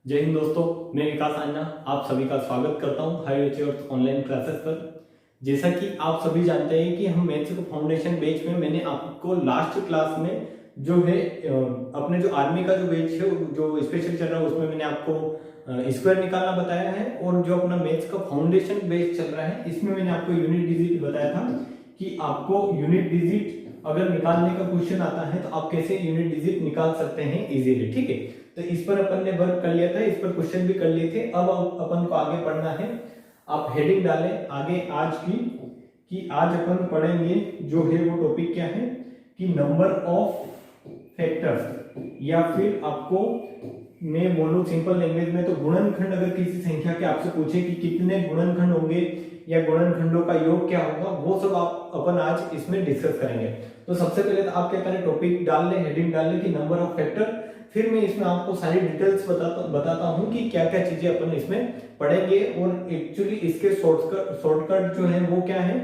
जय हिंद दोस्तों, मैं विकास अन्ना आप सभी का स्वागत करता हूं हाई एच ऑनलाइन क्लासेस पर। जैसा कि आप सभी जानते हैं कि हम मैथ्स को फाउंडेशन बैच में मैंने आपको लास्ट क्लास में जो है अपने जो आर्मी का जो बैच है जो स्पेशल चल रहा है उसमें मैंने आपको स्क्वायर निकालना बताया है, और जो अपना मैथ्स का फाउंडेशन बैच चल रहा है इसमें मैंने आपको यूनिट डिजिट बताया था कि आपको यूनिट डिजिट अगर निकालने का क्वेश्चन आता है तो आप कैसे यूनिट डिजिट निकाल सकते हैं इजीली। ठीक है, तो इस पर अपन ने वर्क कर लिया था, इस पर क्वेश्चन भी कर लिए थे। अब अपन को आगे पढ़ना है। आप हेडिंग डालें आगे आज की कि आज अपन पढ़ेंगे जो है वो टॉपिक क्या है कि नंबर ऑफ फैक्टर्स, या फिर आपको मैं बोलूं सिंपल लैंग्वेज में तो गुणनखंड। अगर किसी संख्या के आपसे पूछे कि कितने गुणनखंड होंगे या गुणनखंडों का योग क्या होगा, वो सब आप अपन आज इसमें डिस्कस करेंगे। तो सबसे पहले तो आप क्या करें, टॉपिक डाल लें, हेडिंग डाल लें कि नंबर ऑफ फैक्टर। फिर मैं इसमें आपको सारी डिटेल्स बताता हूं कि क्या क्या चीजें अपन इसमें पढ़ेंगे और एक्चुअली इसके शॉर्टकट जो है वो क्या है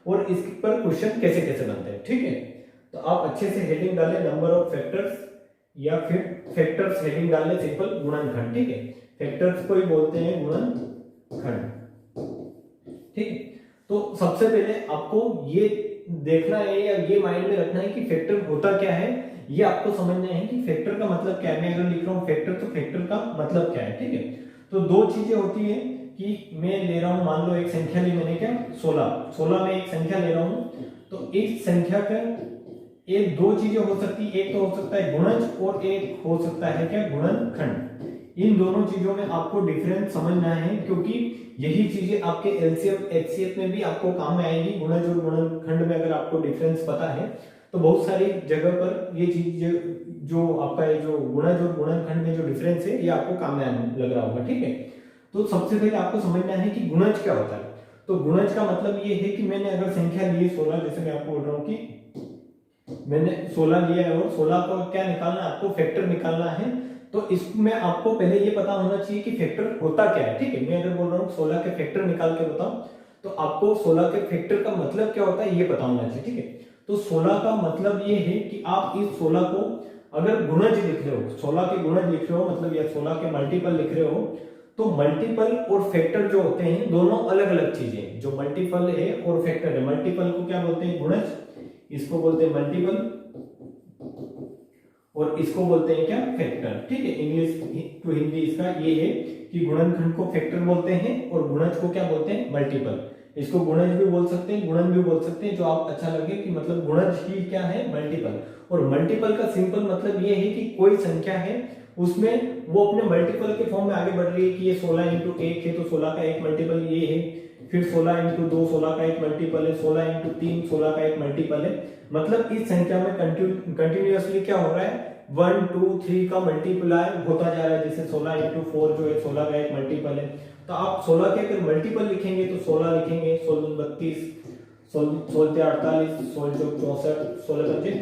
और इस पर क्वेश्चन कैसे कैसे बनते हैं। ठीक है, तो आप अच्छे से हेडिंग डालें नंबर ऑफ फैक्टर्स, या फिर फैक्टर्स हेडिंग डाल लें सिंपल गुणनखंड। ठीक है, फैक्टर्स को ही बोलते हैं गुणनखंड। ठीक है, तो सबसे पहले आपको ये देखना है या ये माइंड में रखना है कि फैक्टर होता क्या है। ये आपको समझना है कि फैक्टर का मतलब क्या है। मैं अगर लिख रहा हूं फैक्टर तो फैक्टर का मतलब क्या है। ठीक है, तो दो चीजें होती है कि मैं ले रहा हूं, मान लो एक संख्या ली मैंने, क्या 16 में एक संख्या ले रहा हूं, तो एक संख्या का एक दो चीजें हो सकती है, एक तो हो सकता है गुणज और एक हो सकता है क्या गुणनखंड। इन दोनों चीजों में आपको डिफरेंस समझना है, क्योंकि यही चीजें आपके एलसीएम एचसीएफ में भी आपको काम में आएगी। गुणज और गुणनखंड में अगर आपको डिफरेंस पता है तो बहुत सारी जगह पर ये चीज जो आपका ये जो गुणज और गुणनखंड में जो डिफरेंस है ये आपको काम में आने लग रहा होगा। ठीक है, तो सबसे पहले आपको समझना है कि गुणज क्या होता है। तो गुणज का मतलब ये है कि मैंने अगर संख्या ली 16, जैसे मैं आपको बोल रहा हूँ कि मैंने 16 लिया है और 16 को क्या निकालना है, आपको फैक्टर निकालना है। तो इसमें आपको पहले ये पता होना चाहिए कि फैक्टर होता क्या है। ठीक है, मैं अगर बोल रहा हूँ 16 के फैक्टर निकाल के बताऊं तो आपको 16 के फैक्टर का मतलब क्या होता है ये पता होना चाहिए। ठीक है, तो 16 का मतलब ये है कि आप इस 16 को अगर गुणज लिख रहे हो, 16 के गुणज लिख रहे हो मतलब या 16 के मल्टीपल लिख रहे हो, तो मल्टीपल और फैक्टर जो होते हैं दोनों अलग अलग चीजें। जो मल्टीपल है और फैक्टर है, मल्टीपल को क्या बोलते हैं गुणज, इसको बोलते हैं मल्टीपल, और इसको बोलते हैं क्या फैक्टर। ठीक है, इंग्लिश टू हिंदी इसका ये है कि गुणनखंड को फैक्टर बोलते हैं और गुणज को क्या बोलते हैं मल्टीपल। इसको गुणज भी बोल सकते हैं, गुणन भी बोल सकते हैं, जो आप अच्छा लगे कि मतलब गुणज ही क्या है मल्टीपल। और मल्टीपल का सिंपल मतलब ये है कि कोई संख्या है उसमें वो अपने मल्टीपल के फॉर्म में आगे बढ़ रही है कि ये 16 इंटू 1 है तो 16 का एक मल्टीपल ये है, फिर 16 इंटू 2 16 का एक मल्टीपल है, 16 इंटू 3 16 का एक मल्टीपल है। मतलब इस संख्या में कंटिन्यूअसली क्या हो रहा है 1 2 3 का मल्टीप्लाई होता जा रहा है। जैसे 16 इंटू 4 जो है 16 का एक मल्टीपल है, तो आप 16 के अगर मल्टीपल लिखेंगे तो 16 लिखेंगे, 16 32 16 48 16 64 16 25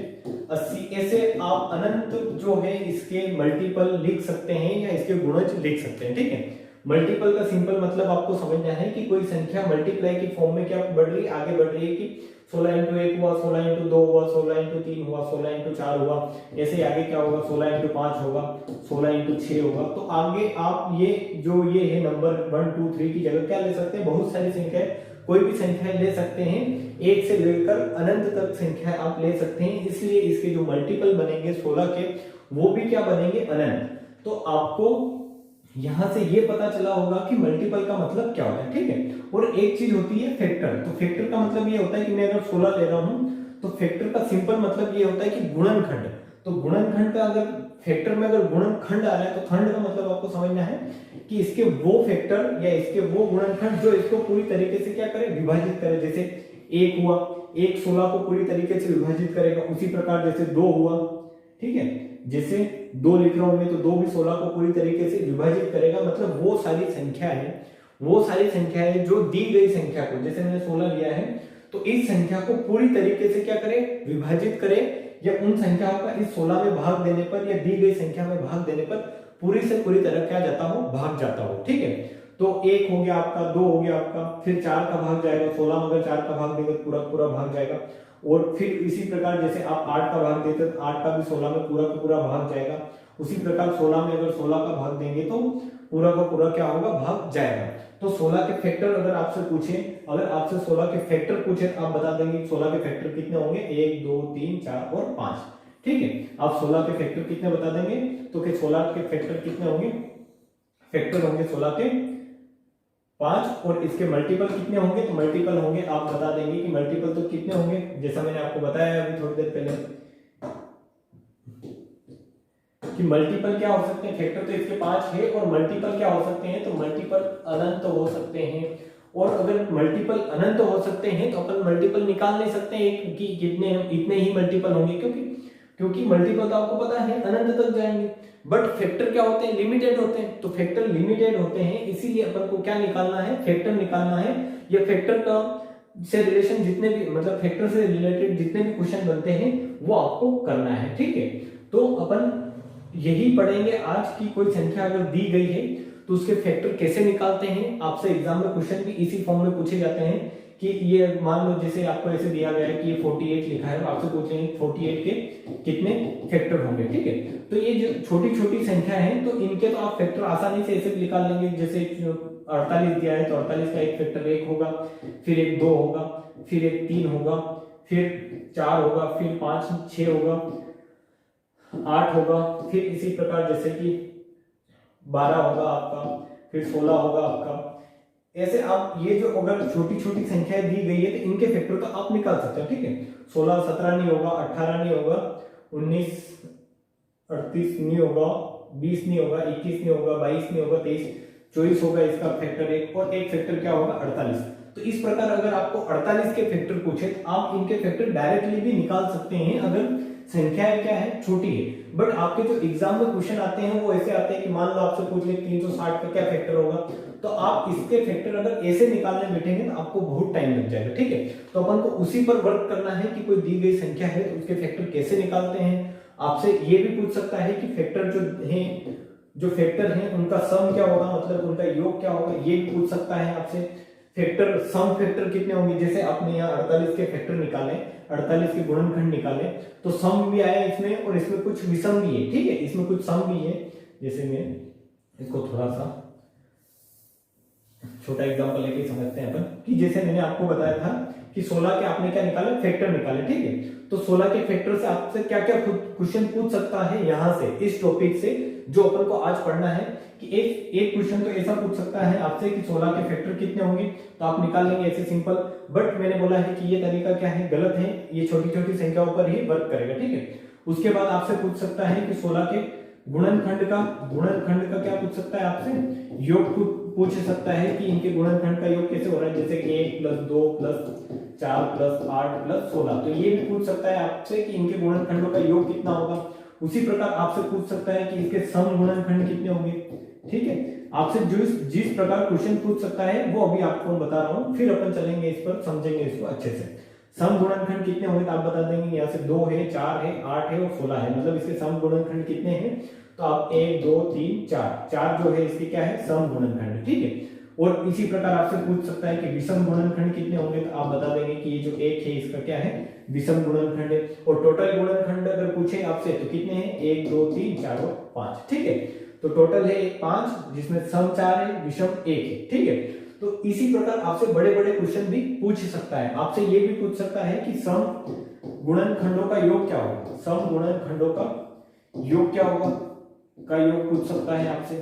80, ऐसे आप अनंत जो है इसके मल्टीपल लिख सकते हैं या इसके गुणज लिख सकते हैं। ठीक है, मल्टीपल का सिंपल मतलब आपको समझना है कि कोई संख्या मल्टीप्लाई की फॉर्म में क्या बढ़ रही है, आगे बढ़ रही है कि 16 इंटू 1 हुआ, 16 इंटू 2 हुआ, 16 इंटू 3 हुआ, 16 इंटू 4 हुआ, ऐसे आगे क्या होगा 16 इंटू 5 होगा, 16 इंटू 6 होगा। तो आगे आप ये जो ये है नंबर 1 2 3 की जगह क्या ले सकते हैं, बहुत सारी संख्याएं, कोई भी संख्या ले सकते हैं, एक से लेकर अनंत तक संख्या आप ले सकते हैं। इसलिए इसके जो मल्टीपल बनेंगे 16 के वो भी क्या बनेंगे अनंत। तो आपको यहां से ये पता चला होगा कि मल्टीपल का मतलब क्या होता है। ठीक है, और एक चीज होती है फैक्टर। तो फैक्टर का मतलब ये होता है कि मैं अगर 16 ले रहा हूं तो फैक्टर का सिंपल मतलब ये होता है कि गुणनखंड। तो गुणनखंड का अगर फैक्टर में अगर गुणनखंड आ रहा है तो खंड का मतलब आपको समझना है कि इसके वो फैक्टर या इसके वो गुणनखंड जो इसको पूरी तरीके से क्या करे विभाजित करे। जैसे 1 हुआ, 1 16 को पूरी तरीके से विभाजित करेगा, उसी प्रकार जैसे 2 हुआ, ठीक है, जैसे 2 लिख रहा हूं मैं तो 2 भी 16 को पूरी तरीके से विभाजित करेगा। मतलब वो सारी संख्या है, वो सारी संख्या है जो दी गई संख्या को, जैसे मैंने 16 लिया है तो इस संख्या को पूरी तरीके से क्या करे विभाजित करे, या उन संख्याओं का इस 16 में भाग देने पर या दी गई संख्या में भाग देने पर पूरी से पूरी तरह क्या जाता हो भाग जाता हो। ठीक है, तो 1 हो गया आपका, 2 हो गया आपका, फिर 4 का भाग जाएगा, 16 में अगर 4 का भाग देंगे तो पूरा पूरा भाग जाएगा। और फिर इसी प्रकार जैसे आप 8 का भाग देते तो 8 का भी 16 में पूरा का पूरा भाग जाएगा। उसी प्रकार 16 में अगर 16 का भाग देंगे तो पूरा का पूरा क्या होगा, भाग जाएगा। तो 16 के फैक्टर अगर आपसे पूछे, अगर आपसे 16 के फैक्टर पूछे तो आप बता देंगे 16 के फैक्टर कितने होंगे, 1 2 3 4 और 5। ठीक है, आप 16 के फैक्टर कितने बता देंगे, तो कि 16 के फैक्टर कितने होंगे, फैक्टर होंगे 16 के 5, और इसके मल्टीपल कितने होंगे, तो मल्टीपल होंगे, आप बता देंगे कि मल्टीपल तो कितने होंगे, जैसा मैंने आपको बताया अभी थोड़ी देर पहले कि मल्टीपल क्या हो सकते हैं, फैक्टर तो इसके 5 है, और मल्टीपल क्या हो सकते हैं, तो मल्टीपल अनंत हो सकते हैं। और अगर मल्टीपल अनंत हो सकते हैं तो अपन मल्टीपल निकाल नहीं सकते हैं कि कितने इतने ही मल्टीपल होंगे, क्योंकि मल्टीपल तो आपको पता है अनंत तक जाएंगे, बट फैक्टर क्या होते हैं, लिमिटेड होते हैं। तो फैक्टर लिमिटेड होते हैं, इसीलिए अपन को क्या निकालना है, फैक्टर निकालना है। या फैक्टर का से रिलेशन जितने भी, मतलब फैक्टर से रिलेटेड जितने भी क्वेश्चन बनते हैं वो आपको करना है। ठीक है, तो अपन यही पढ़ेंगे आज की कोई संख्या अगर दी गई है तो उसके फैक्टर कैसे निकालते हैं। आपसे एग्जाम में क्वेश्चन भी इसी फॉर्म में पूछे जाते हैं कि ये मान लो जैसे आपको ऐसे दिया गया है कि ये 48 लिखा है, आपसे पूछेंगे 48 के कितने फैक्टर होंगे। ठीक है, तो ये जो छोटी छोटी संख्या है तो इनके तो आप फैक्टर आसानी से ऐसे निकाल लेंगे। जैसे 48 दिया है तो 48 का एक फैक्टर 1 होगा, फिर एक 2 होगा, फिर एक 3 होगा, फिर 4 होगा, फिर 5 6 होगा, 8 होगा, फिर इसी प्रकार जैसे कि 12 होगा आपका, फिर 16 होगा आपका। ऐसे आप ये जो अगर छोटी छोटी संख्याएं दी गई है तो इनके फैक्टर तो आप निकाल सकते हो। ठीक है, 16 17 नहीं होगा, 18 नहीं होगा, 19 38 नहीं होगा, 20 नहीं होगा, 21 नहीं होगा, 22 नहीं होगा, 23 24 होगा इसका फैक्टर 1, और एक फैक्टर क्या होगा 48। तो इस प्रकार अगर आपको 48 के फैक्टर पूछे तो आप इनके फैक्टर डायरेक्टली भी निकाल सकते हैं अगर संख्या क्या है, छोटी है। बट आपके जो एग्जाम में क्वेश्चन आते हैं वो ऐसे आते हैं कि मान लो आपसे पूछ ले 360 का क्या फैक्टर होगा, तो आप इसके फैक्टर अगर ऐसे निकालने बैठेंगे तो आपको बहुत टाइम लग जाएगा। ठीक है, तो अपन को उसी पर वर्क करना है कि कोई दी गई संख्या है तो उसके फैक्टर कैसे निकालते हैं। आपसे ये भी पूछ सकता है कि फैक्टर जो फैक्टर हैं उनका सम क्या होगा, मतलब उनका योग क्या होगा, ये भी पूछ सकता है आपसे। फैक्टर सम फैक्टर कितने होंगे, जैसे आपने यहाँ 48 के फैक्टर निकाले, 48 के गुणनखंड निकाले, तो सम भी आया इसमें और इसमें कुछ विषम भी है। ठीक है, इसमें कुछ सम भी है। जैसे मैं इसको थोड़ा सा छोटा एग्जांपल लेके समझते हैं अपन कि जैसे मैंने आपको बताया था कि 16 के आपने क्या निकाले, फैक्टर निकाले। ठीक है, तो 16 के फैक्टर से आपसे क्या क्या क्वेश्चन पूछ सकता है यहां से, इस टॉपिक से जो अपन को आज पढ़ना है कि एक क्वेश्चन तो ऐसा पूछ सकता है आपसे कि 16 के फैक्टर कितने होंगे, तो आप निकाल लेंगे ऐसे सिंपल। बट मैंने बोला है कि ये तरीका क्या है, गलत है, ये छोटी छोटी संख्याओं पर ही वर्क करेगा। ठीक है, उसके बाद आपसे पूछ सकता है कि 16 के गुणनखंड का क्या पूछ सकता है आपसे, योग पूछ सकता है कि इनके गुणनखंड का योग कैसे हो रहा है, जैसे 1 + 2 + 4 + 8 + 16। तो ये भी पूछ सकता है आपसे कि इनके गुणनखंडों का योग कितना होगा। उसी प्रकार आपसे पूछ सकता है कि इसके सम गुणनखंड कितने होंगे। ठीक है, आपसे जिस प्रकार क्वेश्चन पूछ सकता है वो अभी आपको बता रहा हूं, फिर अपन चलेंगे इस पर, समझेंगे इसको अच्छे से। सम गुणनखंड कितने होंगे तो आप बता देंगे, यहाँ से 2 है, 4 है, 8 है और 16 है, मतलब इसके सम गुणनखंड कितने हैं, तो आप 1 2 3 4 जो है इसके क्या है, सम गुणनखंड। ठीक है, और इसी प्रकार आपसे पूछ सकता है कि विषम गुणनखंड कितने होंगे, तो आप बता देंगे कि ये जो 1 है इसका क्या है, विषम गुणनखंड है। और टोटल गुणनखंड अगर पूछे आपसे तो कितने हैं, 1 2 3 4 और 5। ठीक है, तो टोटल है 5, जिसमें सम 4 है, विषम 1 है। ठीक है, तो इसी प्रकार आपसे बड़े बड़े क्वेश्चन भी पूछ सकता है। आपसे ये भी पूछ सकता है कि सम गुणनखंडों का योग क्या होगा, सम गुणनखंडों का योग क्या होगा, का योग पूछ सकता है आपसे।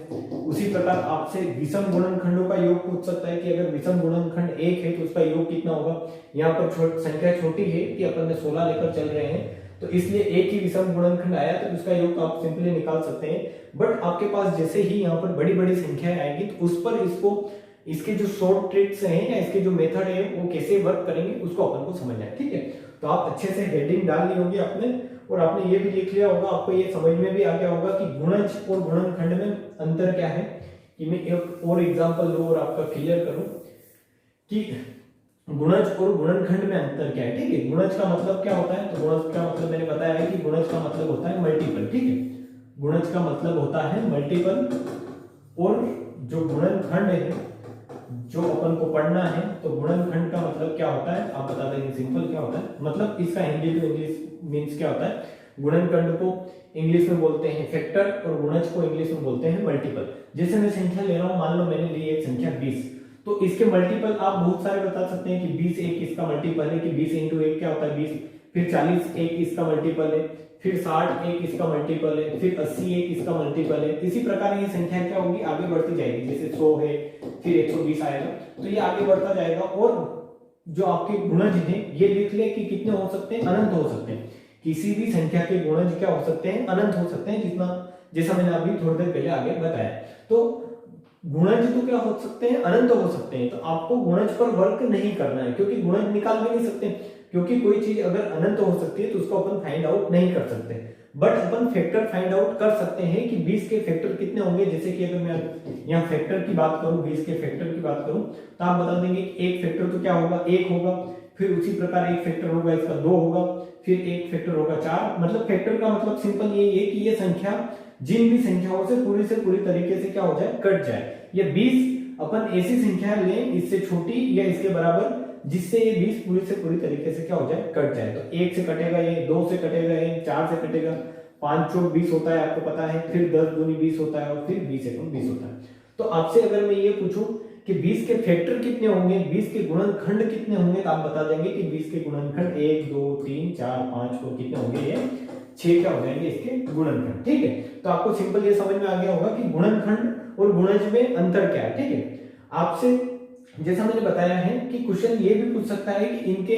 उसी प्रकार आपसे विषम गुणनखंडों का योग पूछ सकता है कि अगर विषम गुणनखंड 1 है तो उसका योग कितना होगा। यहाँ पर संख्या छोटी है कि अपन ने 16 लेकर चल रहे हैं, तो इसलिए एक ही विषम गुणनखंड आया तो उसका योग आप सिंपली निकाल सकते हैं। बट आपके पास जैसे ही यहाँ पर बड़ी बड़ी संख्याएं आएगी तो उस पर इसके जो शॉर्ट ट्रिक्स हैं या इसके जो मेथड है वो कैसे वर्क करेंगे उसको अपन को समझना है। ठीक है, तो आप अच्छे से हेडिंग डाल ली होगी आपने, और आपने ये भी लिख लिया होगा, आपको ये समझ में भी आ गया होगा कि गुणज और गुणनखंड में अंतर क्या है। कि मैं एक और एग्जांपल लूं और आपका क्लियर करूं कि गुणज और गुणनखंड में अंतर क्या है। ठीक है, गुणज का मतलब क्या होता है, तो गुणज का मतलब मैंने बताया है कि गुणज का मतलब होता है मल्टीपल। ठीक है, गुणज का मतलब होता है मल्टीपल, और जो गुणनखंड है जो अपन को पढ़ना है, तो गुणनखंड का मतलब क्या होता है आप बता देंगे, सिंपल क्या होता है, मतलब इसका हिंदी टू इंग्लिश मींस क्या होता है, गुणनखंड को इंग्लिश में बोलते हैं फैक्टर और गुणज को इंग्लिश में बोलते हैं मल्टीपल। जैसे मैं संख्या ले रहा हूं, मान लो मैंने ली एक संख्या 20, तो इसके मल्टीपल आप बहुत सारे बता सकते हैं कि 20 एक इसका मल्टीपल है, कि 20 इंटू एक क्या होता है 20, फिर 40 एक इसका मल्टीपल है, फिर 60 एक इसका मल्टीपल है, फिर 80 एक इसका मल्टीपल है। इसी प्रकार ये संख्या क्या होगी, आगे बढ़ती जाएगी। जैसे 100 है, फिर 120 आएगा, तो ये आगे बढ़ता जाएगा। और जो आपके गुणज हैं ये लिख ले कि कितने हो सकते हैं, अनंत हो सकते हैं। किसी भी संख्या के गुणज क्या हो सकते हैं, अनंत हो सकते हैं, जितना जैसा मैंने अभी थोड़ी देर पहले आगे बताया। तो गुणज तो क्या हो सकते हैं, अनंत हो सकते हैं। तो आपको गुणज पर वर्क नहीं करना है, क्योंकि गुणज निकाल भी नहीं सकते, क्योंकि कोई चीज अगर अनंत हो सकती है तो उसको अपन फाइंड आउट नहीं कर सकते। But upon factor find out कर सकते हैं कि 20 के फैक्टर कितने होंगे। जैसे कि अगर मैं यहाँ फैक्टर की बात करूं, 20 के फैक्टर की बात करूं, तो आप बता देंगे कि एक फैक्टर तो क्या होगा, 1 होगा, फिर उसी प्रकार एक फैक्टर होगा इसका 2 होगा, फिर एक फैक्टर होगा 4। मतलब फैक्टर का मतलब सिंपल ये है कि ये संख्या जिन भी संख्याओं से पूरी तरीके से क्या हो जाए, कट जाए। ये 20 अपन ऐसी संख्या लें इससे छोटी या इसके बराबर, जिससे ये 20 पूरी तरीके से क्या हो जाए, कट जाए। तो 1 से कटेगा ये, 2 से कटेगा ये, 4 से कटेगा, 5 चौक 20 होता है, आपको पता है, फिर 10 दूनी 20 होता है, और फिर 20 एकम 20 होता है। तो आपसे अगर मैं ये पूछूं कि 20 के फैक्टर कितने होंगे, 20 के गुणनखंड कितने होंगे, तो आप बता देंगे कि 20 के गुणनखंड 1 2 3 4 5 और कितने होंगे, ये 6 क्या हो जाएंगे इसके गुणनखंड। ठीक है, तो आपको सिंपल ये समझ में आ गया होगा कि गुणनखंड और गुणज में अंतर क्या है। ठीक है, आपसे जैसा मैंने बताया है कि क्वेश्चन ये भी पूछ सकता है कि इनके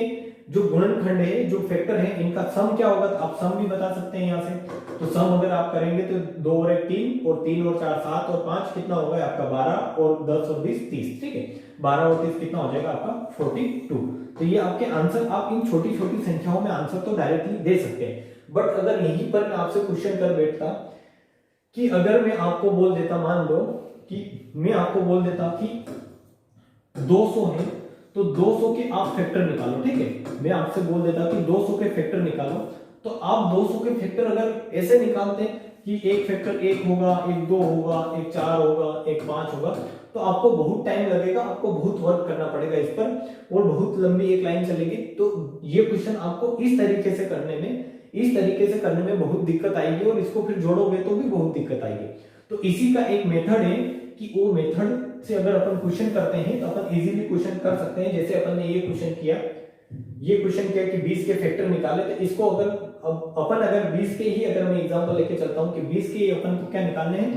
जो गुणनखंड है, जो फैक्टर है, इनका सम क्या होगा। तो आप सम भी बता सकते हैं यहाँ से। तो सम अगर आप करेंगे तो 2 और 1 3, और 3 और 4 7, और 5 कितना होगा आपका 12, और 10 और 20 30। ठीक है, 12 और 30 कितना हो जाएगा आपका 42। तो ये आपके आंसर, आप इन छोटी छोटी संख्याओं में आंसर तो डायरेक्टली दे सकते हैं। बट अगर यहीं पर मैं आपसे क्वेश्चन कर बैठता कि अगर मैं आपको बोल देता, मान लो कि मैं आपको बोल देता कि 200 है, तो 200 के आप फैक्टर निकालो। ठीक है, मैं आपसे बोल देता कि 200 के फैक्टर निकालो, तो आप 200 के फैक्टर अगर ऐसे निकालते कि एक फैक्टर 1 होगा, एक 2 होगा, एक 4 होगा, एक 5 होगा, तो आपको बहुत टाइम लगेगा, आपको बहुत वर्क करना पड़ेगा इस पर, और बहुत लंबी एक लाइन चलेगी। तो ये क्वेश्चन आपको इस तरीके से करने में बहुत दिक्कत आएगी, और इसको फिर जोड़ोगे तो भी बहुत दिक्कत आएगी। तो इसी का एक मेथड है कि वो मेथड से अगर अपन क्वेश्चन करते हैं तो अपन इजीली क्वेश्चन कर सकते हैं। जैसे अपन ने ये क्वेश्चन किया कि 20 के फैक्टर निकाले, तो इसको अगर अपन अगर 20 के ही, अगर मैं एग्जांपल लेके चलता हूं कि 20 के अपन को क्या निकालने हैं,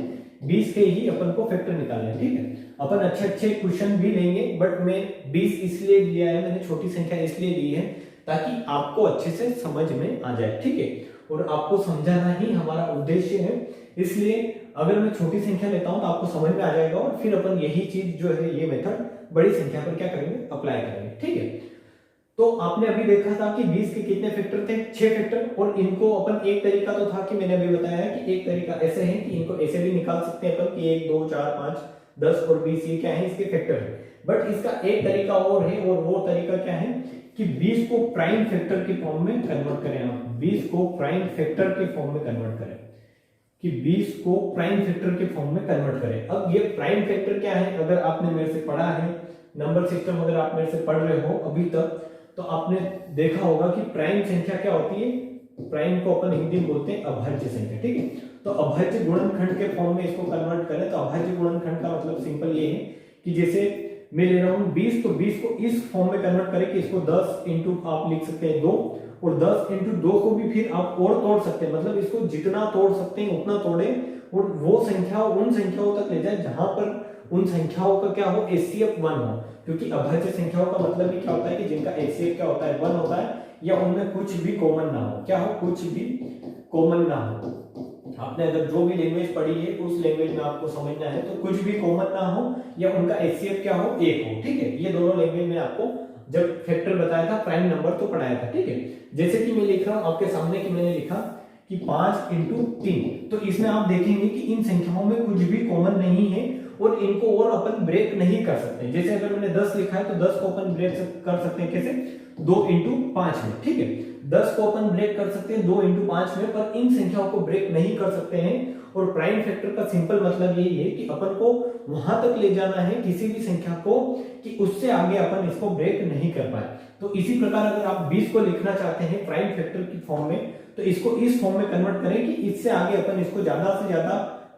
20 के ही अपन को फैक्टर निकालने हैं। ठीक है, अपन अच्छे क्वेश्चन भी लेंगे, बट मैं 20 इसलिए लिया है, मैंने छोटी संख्या इसलिए ली है ताकि आपको अच्छे से समझ में आ जाए। ठीक है, और आपको समझाना ही हमारा उद्देश्य है, इसलिए अगर मैं छोटी संख्या लेता हूं तो आपको समझ में आ जाएगा, और फिर अपन यही चीज जो है, ये मेथड बड़ी संख्या पर क्या करेंगे, अप्लाई करेंगे। ठीक है, तो आपने अभी देखा था कि 20 के कितने फैक्टर थे, 6 फैक्टर। और इनको अपन, एक तरीका तो था कि मैंने अभी बताया कि एक तरीका ऐसे है कि इनको ऐसे भी निकाल सकते हैं अपन कि 1 2 4 5 10 और 20 ये क्या है, इसके फैक्टर है। बट इसका एक तरीका और है, और वो तरीका क्या है कि 20 को प्राइम फैक्टर के फॉर्म में कन्वर्ट करें। आप 20 को प्राइम फैक्टर के फॉर्म में कन्वर्ट करें, कि 20 को प्राइम फैक्टर के फॉर्म में कन्वर्ट करें। अब ये प्राइम फैक्टर क्या है, अगर आपने मेरे से पढ़ा है नंबर सिस्टम, अगर आप मेरे से पढ़ रहे हो अभी तक, तो आपने देखा होगा कि प्राइम संख्या क्या होती है। प्राइम को अपन हिंदी में बोलते हैं अभाज्य संख्या। ठीक है, तो अभाज्य गुणनखंड के फॉर्म में इसको कन्वर्ट करें, तो अभाज्य गुणनखंड का मतलब सिंपल ये है कि जैसे मैं ले रहा हूं 20, तो 20 को इस फॉर्म में कन्वर्ट करें कि इसको 10 इंटू आप लिख सकते हैं 2, और 10 इंटू 2 को भी फिर आप और तोड़ सकते हैं, मतलब इसको जितना तोड़ सकते हैं उतना तोड़े, और वो संख्या उन संख्याओं तक ले जाए जहां पर उन संख्याओं का क्या हो, HCF 1 हो। क्योंकि अभाज्य संख्याओं का मतलब ही क्या होता है कि जिनका HCF क्या होता है, 1 होता है, या उनमें कुछ भी कॉमन ना हो। क्या हो, कुछ भी कॉमन ना हो। आपने अगर जो भी लैंग्वेज पढ़ी है उस लैंग्वेज में आपको समझना है, तो कुछ भी कॉमन ना हो या उनका HCF क्या हो, 1 हो। ठीक है, ये दोनों लैंग्वेज में आपको जब फैक्टर बताया था, प्राइम नंबर तो पढ़ाया था। ठीक है, जैसे कि मैं लिख रहा हूं आपके सामने कि मैंने लिखा कि 5 इंटू 3, तो इसमें आप देखेंगे कि इन संख्याओं में कुछ भी कॉमन नहीं है, और इनको और अपन ब्रेक नहीं कर सकते। जैसे अगर मैंने 10 लिखा है तो 10 को अपन ब्रेक कर सकते हैं कैसे, 2 इंटू 5 में। ठीक है, 10 को अपन ब्रेक कर सकते हैं 2 इंटू 5 में, पर इन संख्याओं को ब्रेक नहीं कर सकते हैं। और प्राइम फैक्टर का सिंपल मतलब यही है कि अपन को वहां तक ले जाना है किसी भी संख्या को कि उससे आगे अपन इसको ब्रेक नहीं कर पाए। तो इसी प्रकार अगर आप 20 को लिखना चाहते हैं प्राइम फैक्टर की फॉर्म में, तो इसको इस फॉर्म में कन्वर्ट करें कि इससे आगे अपन इसको ज्यादा से ज्यादा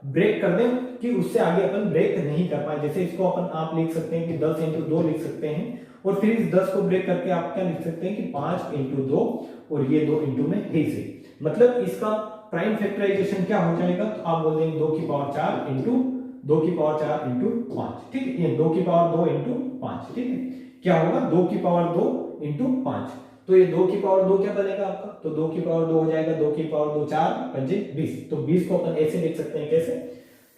ब्रेक कर दें कि उससे आगे अपन ब्रेक नहीं कर पाए। जैसे इसको अपन आप लिख सकते हैं कि 10 इंटू 2 लिख सकते हैं, और फिर इस 10 को ब्रेक करके आप क्या लिख सकते हैं कि 5 इंटू 2, और ये 2 इंटू में है से, मतलब इसका प्राइम फैक्टराइजेशन क्या हो जाएगा, तो आप बोल देंगे 2 की पावर 4 इंटू 2 की पावर 4 इंटू 5, ठीक है, ये 2 की पावर 2 इंटू 5, ठीक है, क्या होगा 2 की पावर 2 इंटू 5, तो ये 2 की पावर 2 क्या बनेगा आपका, तो 2 की पावर 2 हो जाएगा 2 की पावर 2 4 पंजे 20, तो 20 को अपन ऐसे लिख सकते हैं, कैसे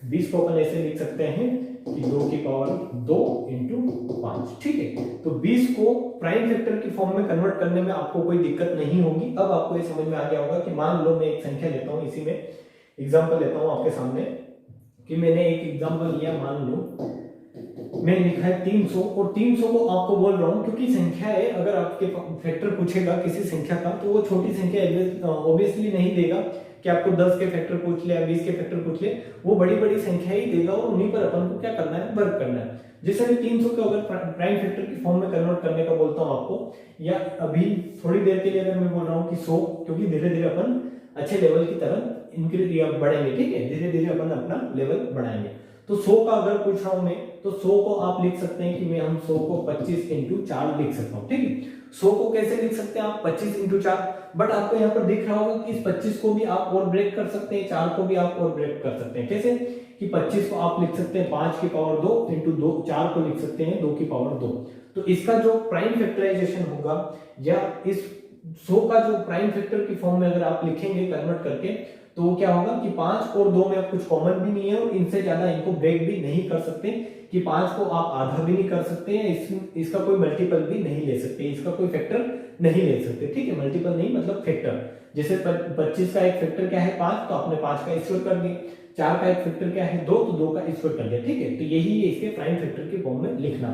20 को अपन ऐसे लिख सकते हैं कि 2 की पावर 2 इंटू 5, ठीक है। तो 20 को प्राइम फैक्टर की फॉर्म में कन्वर्ट करने में आपको कोई दिक्कत नहीं होगी। अब आपको ये समझ में आ गया होगा कि मान लो मैं एक संख्या लेता हूं, इसी में एग्जांपल लेता हूं आपके सामने कि मैंने एक एग्जांपल लिया, मान लो मैंने लिखा है 300, और 300 को आपको बोल रहा हूं क्योंकि संख्या है, अगर आपके फैक्टर पूछेगा किसी संख्या का तो वो छोटी संख्या ऑब्वियसली नहीं देगा कि आपको 10 के फैक्टर पूछ ले या 20 के फैक्टर पूछ ले, वो बड़ी बड़ी संख्या ही देगा और उन्हीं पर अपन को क्या करना है, वर्क करना है। जैसे मैं 300 को अगर प्राइम फैक्टर की फॉर्म में कन्वर्ट करने का बोलता हूं आपको, या अभी थोड़ी देर के लिए अगर मैं बोल रहा हूं कि 100, क्योंकि धीरे धीरे अपन अच्छे लेवल की तरफ इंक्रीज या बढ़ेंगे, ठीक है, धीरे धीरे अपन अपना लेवल बढ़ाएंगे। तो 100 का अगर पूछ रहा हूं मैं, तो 100 को आप लिख सकते हैं कि हम 100 को 25 इंटू 4 लिख सकता हूं, ठीक है। 100 को कैसे लिख सकते हैं आप 25 इंटू 4, बट आपको यहाँ पर दिख रहा होगा कि इस 25 को भी आप और ब्रेक कर सकते हैं, 4 को भी आप और ब्रेक कर सकते हैं, कैसे कि 25 को आप लिख सकते हैं 5 की पावर 2 इंटू 2, 4 को लिख सकते हैं 2 की पावर 2। तो इसका जो प्राइम फैक्टराइजेशन होगा, या इस 100 का जो प्राइम फैक्टर की फॉर्म में अगर आप लिखेंगे कन्वर्ट करके, तो वो क्या होगा कि 5 और 2 में अब कुछ कॉमन भी नहीं है, और इनसे ज्यादा इनको ब्रेक भी नहीं कर सकते, कि 5 को आप आधा भी नहीं कर सकते हैं, इसका कोई मल्टीपल भी नहीं ले सकते, इसका कोई फैक्टर नहीं ले सकते, ठीक है, मल्टीपल नहीं मतलब फैक्टर। जैसे 25 का एक फैक्टर क्या है 5, तो आपने 5 का स्क्वायर कर दिया, 4 का एक फैक्टर क्या है 2, तो 2 का स्क्वायर कर दिया, ठीक है। तो यही है इसके प्राइम फैक्टर की फॉर्म में लिखना।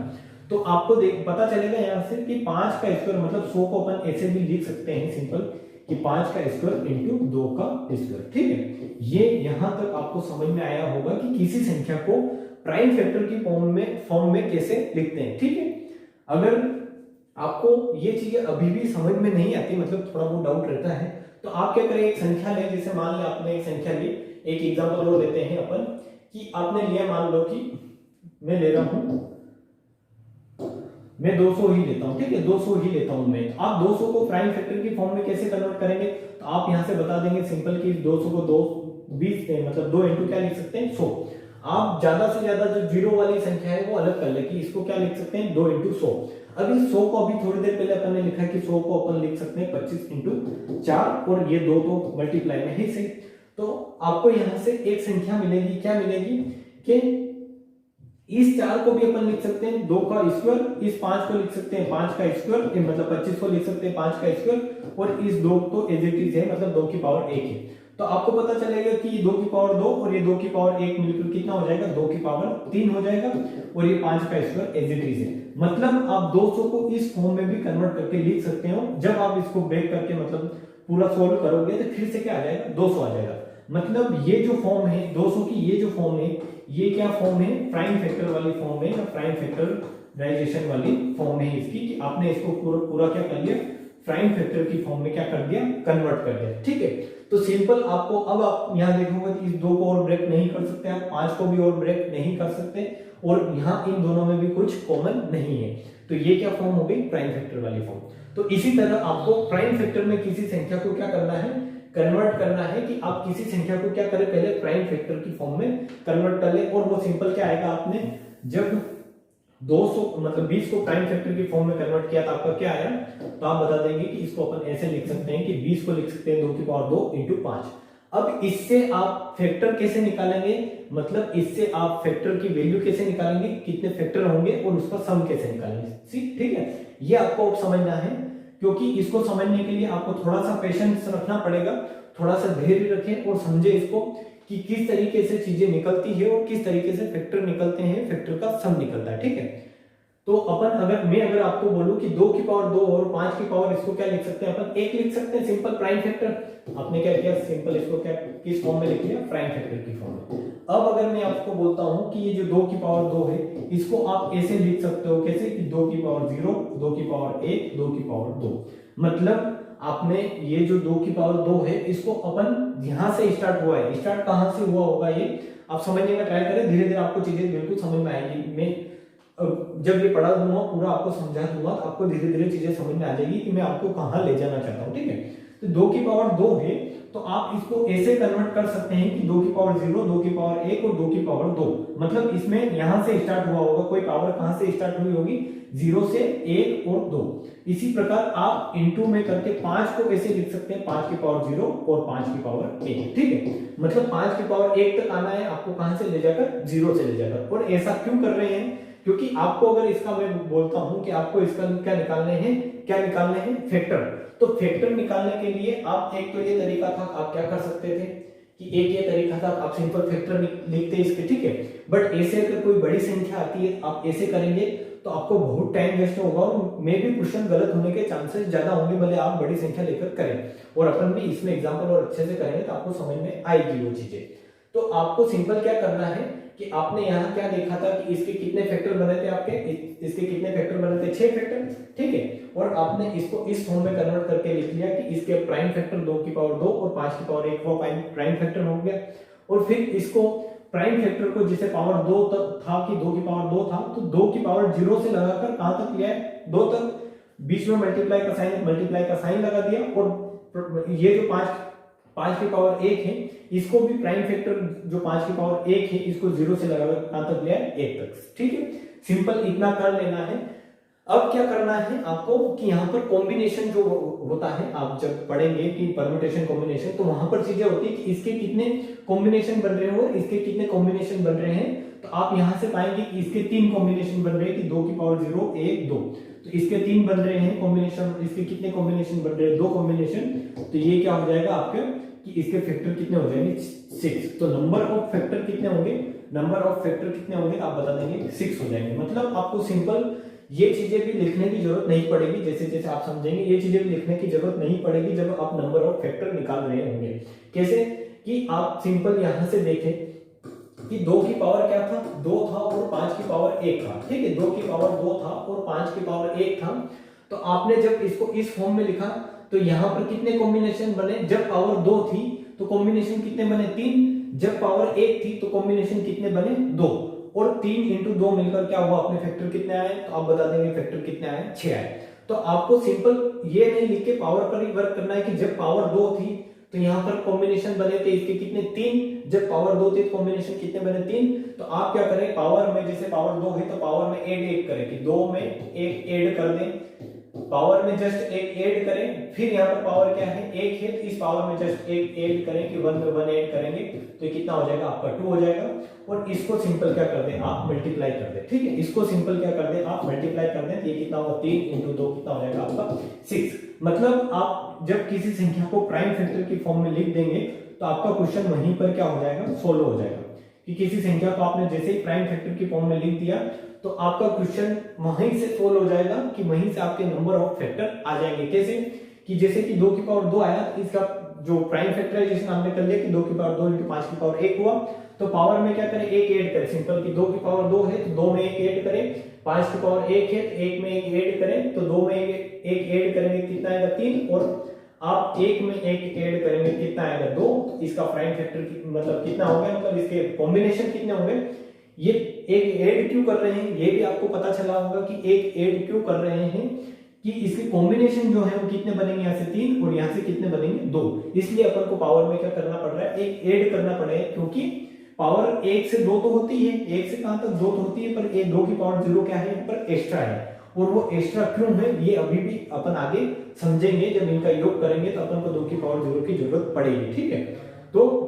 तो आपको पता चलेगा यहाँ से कि 5 का स्क्वायर मतलब 100 को अपन ऐसे भी लिख सकते हैं सिंपल कि 5 का स्क्वायर इंटू 2 का स्क्वायर, ठीक है। ये यहां तक आपको समझ में आया होगा कि किसी संख्या को प्राइम फैक्टर की फॉर्म में कैसे लिखते हैं, ठीक है। अगर आपको ये चीजें अभी भी समझ में नहीं आती, मतलब थोड़ा बहुत डाउट रहता है, तो आप क्या करें, एक संख्या लें, जैसे मान लें आपने एक संख्या ली, एक एग्जांपल और लेते हैं अपन कि आपने लिया, मान लो कि मैं ले रहा हूं, मैं 200 ही लेता हूं, ठीक है, 200 ही लेता हूं मैं। आप 200 को प्राइम फैक्टर की फॉर्म में कैसे कन्वर्ट करेंगे, तो आप यहां से बता देंगे सिंपल कि 200 को 20 मतलब 2 इंटू क्या लिख सकते हैं 100। आप ज्यादा से ज्यादा जो जीरो वाली संख्या है वो अलग कर ले कि इसको क्या लिख सकते हैं 2 इंटू 100। अब इस 100 को अभी थोड़ी देर पहले अपन ने लिखा कि 100 को अपन लिख सकते हैं 25 इंटू 4, और ये 2 तो मल्टीप्लाई में ही सही। तो आपको यहां से एक संख्या मिलेगी, क्या मिलेगी कि इस 4 को भी अपन लिख सकते हैं 2 का स्क्वायर, इस 5 को लिख सकते हैं 5 का स्क्वायर, मतलब 25 को लिख सकते हैं 5 का स्क्वायर, और इस 2 तो एज इट इज है, मतलब 2 की पावर 1 है। तो आपको पता चलेगा कि 2 की पावर 2 और ये 2 की पावर 1 मिलकर कितना हो जाएगा, 2 की पावर 3 हो जाएगा, और ये 5 का स्क्वायर एज इट इज है। मतलब आप 200 को इस फॉर्म में भी कन्वर्ट करके लिख सकते हो। जब आप इसको ब्रेक करके मतलब पूरा सोल्व करोगे तो फिर से क्या आ जाएगा 200 आ जाएगा। मतलब ये जो फॉर्म है 200 की, ये जो फॉर्म है ये क्या फॉर्म है, प्राइम फैक्टर वाली फॉर्म है, या प्राइम फैक्टराइजेशन वाली फॉर्म है इसकी, कि आपने इसको पूरा क्या कर लिया, प्राइम फैक्टर की फॉर्म में क्या कर दिया, कन्वर्ट कर दिया, ठीक है। तो सिंपल आपको अब आप यहां देखोगे कि इस 2 को और ब्रेक नहीं कर सकते, आप 5 को भी और ब्रेक नहीं कर सकते, और यहां इन दोनों में भी कुछ कॉमन नहीं है। तो ये क्या फॉर्म हो गई, प्राइम फैक्टर वाली फॉर्म। तो इसी तरह आपको प्राइम फैक्टर में किसी संख्या को क्या करना है, कन्वर्ट करना है, कि आप किसी संख्या को क्या करें, पहले प्राइम फैक्टर की फॉर्म में कन्वर्ट कर ले, और वो सिंपल क्या आएगा, आपने जब 200 मतलब 20 को प्राइम फैक्टर की फॉर्म में कन्वर्ट किया तो आपका क्या आया, तो आप बता देंगे कि इसको अपन ऐसे लिख सकते हैं कि 20 को लिख सकते हैं 2 की पावर 2 इंटू 5। अब इससे आप फैक्टर कैसे निकालेंगे, मतलब इससे आप फैक्टर की वैल्यू कैसे निकालेंगे, कितने फैक्टर होंगे और उसका सम कैसे निकालेंगे, ठीक है। ये आपको अब समझना है, क्योंकि इसको समझने के लिए आपको थोड़ा सा पेशेंस रखना पड़ेगा, थोड़ा सा धैर्य रखें और समझे इसको कि किस तरीके से चीजें निकलती है और किस तरीके से फैक्टर निकलते हैं, फैक्टर का सम निकलता है, ठीक है। तो अपन अगर आपको बोलूं कि 2 की पावर 2 और 5 की पावर, इसको क्या लिख सकते हैं अपन 1 लिख सकते हैं, सिंपल प्राइम फैक्टर। आपने क्या किया, सिंपल इसको क्या किस फॉर्म में लिख लिया, प्राइम फैक्टर की फॉर्म में। अब अगर मैं आपको बोलता हूं कि ये जो 2 की पावर 2 है, इसको आप ऐसे लिख सकते हो, कैसे कि 2 की पावर 0, 2 की पावर 1, 2 की पावर 2। मतलब आपने ये जो 2 की पावर 2 है इसको अपन यहां से स्टार्ट हुआ है, स्टार्ट कहां से हुआ होगा ये आप समझने का ट्राई करें, धीरे धीरे आपको चीजें बिल्कुल समझ में आएगी। मैं जब ये पढ़ा दूंगा पूरा आपको समझा दूंगा तो आपको धीरे धीरे चीजें समझ में आ जाएगी कि मैं आपको कहां ले जाना चाहता हूं। ठीक है, तो 2 की पावर 2 है तो आप इसको ऐसे कन्वर्ट कर सकते हैं कि 2 की पावर 0, 2 की पावर 1 और 2 की पावर 2, मतलब इसमें यहां से स्टार्ट हुआ होगा, कोई पावर कहां से स्टार्ट हुई होगी, 0 से 1 और 2। इसी प्रकार आप इनटू में करके 5 को ऐसे लिख सकते हैं, 5 की पावर 0 और 5 की पावर 1। ठीक है, मतलब 5 की पावर 1 तक आना है आपको, कहां से ले जाकर, 0 से ले जाकर। और ऐसा क्यों कर रहे हैं, क्योंकि आपको अगर इसका मैं बोलता हूं कि आपको इसका क्या निकालने हैं फैक्टर, तो फैक्टर निकालने के लिए आप एक तो ये तरीका था, आप क्या कर सकते थे कि एक ये तरीका था आप सिंपल फैक्टर लिखते इसके। ठीक है, बट ऐसे अगर कोई बड़ी संख्या आती है आप ऐसे करेंगे तो आपको बहुत टाइम वेस्ट होगा और मे भी क्वेश्चन गलत होने के चांसेस ज्यादा होंगे, भले आप बड़ी संख्या लेकर करें। और अपन भी इसमें एग्जांपल और अच्छे से करेंगे तो आपको समझ में आएगी वो चीजें। तो आपको सिंपल क्या करना है कि आपने यहाँ क्या देखा था कि इसके कितने फैक्टर बने थे, आपके इसके कितने फैक्टर बने थे, 6 फैक्टर। ठीक है, और आपने इसको इस फॉर्म में कन्वर्ट करके लिख लिया कि इसके प्राइम फैक्टर 2 की पावर 2 और 5 की पावर 1 वो प्राइम फैक्टर हो गया। और फिर इसको प्राइम फैक्टर को जिसे पावर 2 तक था कि 2 की पावर 2 था, तो 2 की पावर 0 से लगाकर कहां तक लिया है, 2 तक, बीच में मल्टीप्लाई का साइन लगा दिया। और ये जो 5 की पावर 1 है इसको भी प्राइम फैक्टर जो 5 की पावर 1 है इसको 0 से लगाकर कहां तक लिया है, 1 तक। ठीक है, सिंपल इतना कर लेना है। अब क्या करना है आपको कि यहाँ पर कॉम्बिनेशन जो होता है, आप जब पढ़ेंगे कि परम्यूटेशन कॉम्बिनेशन, तो वहां पर चीजें होती है कि इसके कितने कॉम्बिनेशन बन रहे हो, इसके कितने कॉम्बिनेशन बन रहे हैं। तो आप यहां से पाएंगे कि इसके 3 कॉम्बिनेशन बन रहे हैं कि 2 की पावर 0, 1, 2, तो इसके 3 बन रहे हैं कॉम्बिनेशन। इसके कितने कॉम्बिनेशन बन रहे हैं, 2 कॉम्बिनेशन। तो ये क्या हो जाएगा आपके कि इसके फैक्टर कितने हो जाएंगे, 6। तो नंबर ऑफ फैक्टर कितने होंगे, आप बता देंगे 6 हो जाएंगे। मतलब आपको सिंपल ये चीजें भी लिखने की जरूरत नहीं पड़ेगी, जैसे जैसे आप समझेंगे ये चीजें भी लिखने की जरूरत नहीं पड़ेगी जब आप नंबर ऑफ फैक्टर निकाल रहे होंगे। कैसे कि आप सिंपल यहां से देखें कि 2 की पावर क्या था, 2 था और 5 की पावर 1 था। ठीक है, 2 की पावर 2 था और 5 की पावर 1 था। तो आपने जब इसको इस फॉर्म में लिखा तो यहां पर कितने कॉम्बिनेशन बने, जब पावर 2 थी तो कॉम्बिनेशन कितने बने, 3। जब पावर 1 थी तो कॉम्बिनेशन कितने बने, 2। और 3 इंटू 2 मिलकर क्या हुआ, अपने फैक्टर कितने आए, तो आप बता देंगे फैक्टर कितने आए, 6 आए। तो आपको सिंपल ये नहीं लिख के पावर पर ही वर्क करना है कि जब पावर 2 थी तो यहाँ पर कॉम्बिनेशन बने थे इसके कितने, 3। जब पावर 2 थी तो कॉम्बिनेशन कितने बने, 3। तो आप क्या करें, पावर में जैसे पावर 2 है तो पावर में एक करें कि 2 में एक ऐड कर दें, पावर में जस्ट एक ऐड करें। फिर यहाँ पर पावर क्या है, 1 है, तो इस पावर में जस्ट एक ऐड करें कि 1 में 1 ऐड करेंगे तो कितना हो जाएगा आपका, 2 हो जाएगा। और इसको सिंपल क्या कर दें, आप मल्टीप्लाई कर दें। ठीक है, इसको सिंपल क्या कर दें, आप मल्टीप्लाई कर दें। ये कितना होगा, 3 इंटू 2 कितना हो जाएगा आपका, 6। मतलब आप जब किसी संख्या को प्राइम फैक्टर की फॉर्म में लिख देंगे तो आपका क्वेश्चन वहीं पर क्या हो जाएगा, सोल्व हो जाएगा। कि किसी संख्या को आपने जैसे ही प्राइम फैक्टर की फॉर्म में लिख दिया तो आपका क्वेश्चन वहीं से सोल्व हो जाएगा कि वहीं से आपके नंबर ऑफ फैक्टर आ जाएंगे। कैसे कि जैसे कि 2 की पावर 2 आया तो इसका जो प्राइम फैक्टराइजेशन हमने कर लिया कि 2 की पावर 2 इंटू 5 की पावर 1 हुआ। तो पावर में क्या करें, एक ऐड करें। सिंपल कि 2 की पावर 2 है तो 2 में एक ऐड करें, 5 की पावर 1 है तो 1 में एक ऐड करें, तो 2 में एक ऐड करेंगे कितना आएगा, 3। और आप 1 में एक ऐड करेंगे कितना आएगा, 2। तो इसका प्राइम फैक्टर मतलब कितना हो गया, मतलब इसके कॉम्बिनेशन कितने होंगे। ये एक ऐड क्यों कर रहे हैं ये भी आपको पता चला होगा कि एक ऐड क्यों कर रहे हैं कि इसके कॉम्बिनेशन जो है वो कितने बनेंगे, यहाँ से 3 और यहाँ से कितने बनेंगे, 2। इसलिए अपन को पावर में क्या करना पड़ रहा है, एक ऐड करना पड़ेगा। क्योंकि पावर 1 से 2 तो होती है, 1 से कहां तक 2 तो होती है, पर 2 की पावर 0 क्या है, यहाँ पर एक्स्ट्रा है। और वो एक्स्ट्रा क्यों है ये अभी भी अपन आगे समझेंगे, जब इनका योग करेंगे तो अपन को 2 की पावर 0 की जरूरत पड़ेगी। ठीक है, तो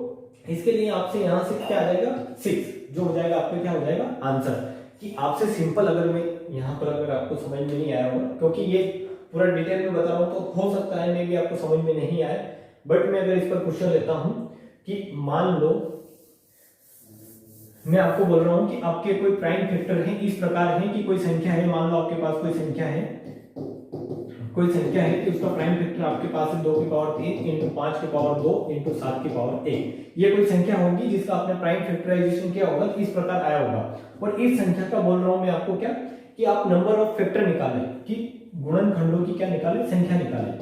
इसके लिए आपसे यहां से क्या आ जाएगा, 6 जो हो जाएगा आपका क्या हो जाएगा आंसर। कि आपसे सिंपल अगर मैं यहाँ पर अगर आपको समझ में नहीं आया होगा, क्योंकि ये पूरा डिटेल में बता रहा हूँ तो हो सकता है मे भी आपको समझ में नहीं आए, बट मैं अगर इस पर क्वेश्चन लेता हूं कि मान लो मैं आपको बोल रहा हूं कि आपके कोई प्राइम फैक्टर है, इस प्रकार है कि कोई संख्या है, मान लो आपके पास कोई संख्या है कि उसका प्राइम फैक्टर आपके पास है 2 की पावर 3 इंटू 5 की पावर 2 इंटू 7 की पावर 1। ये कोई संख्या होगी जिसका आपने प्राइम फैक्टराइजेशन किया होगा तो इस प्रकार आया होगा। और इस संख्या का बोल रहा हूं मैं आपको क्या कि आप नंबर ऑफ फैक्टर निकालें, कि गुणनखंडों की क्या निकालें, संख्या निकालें।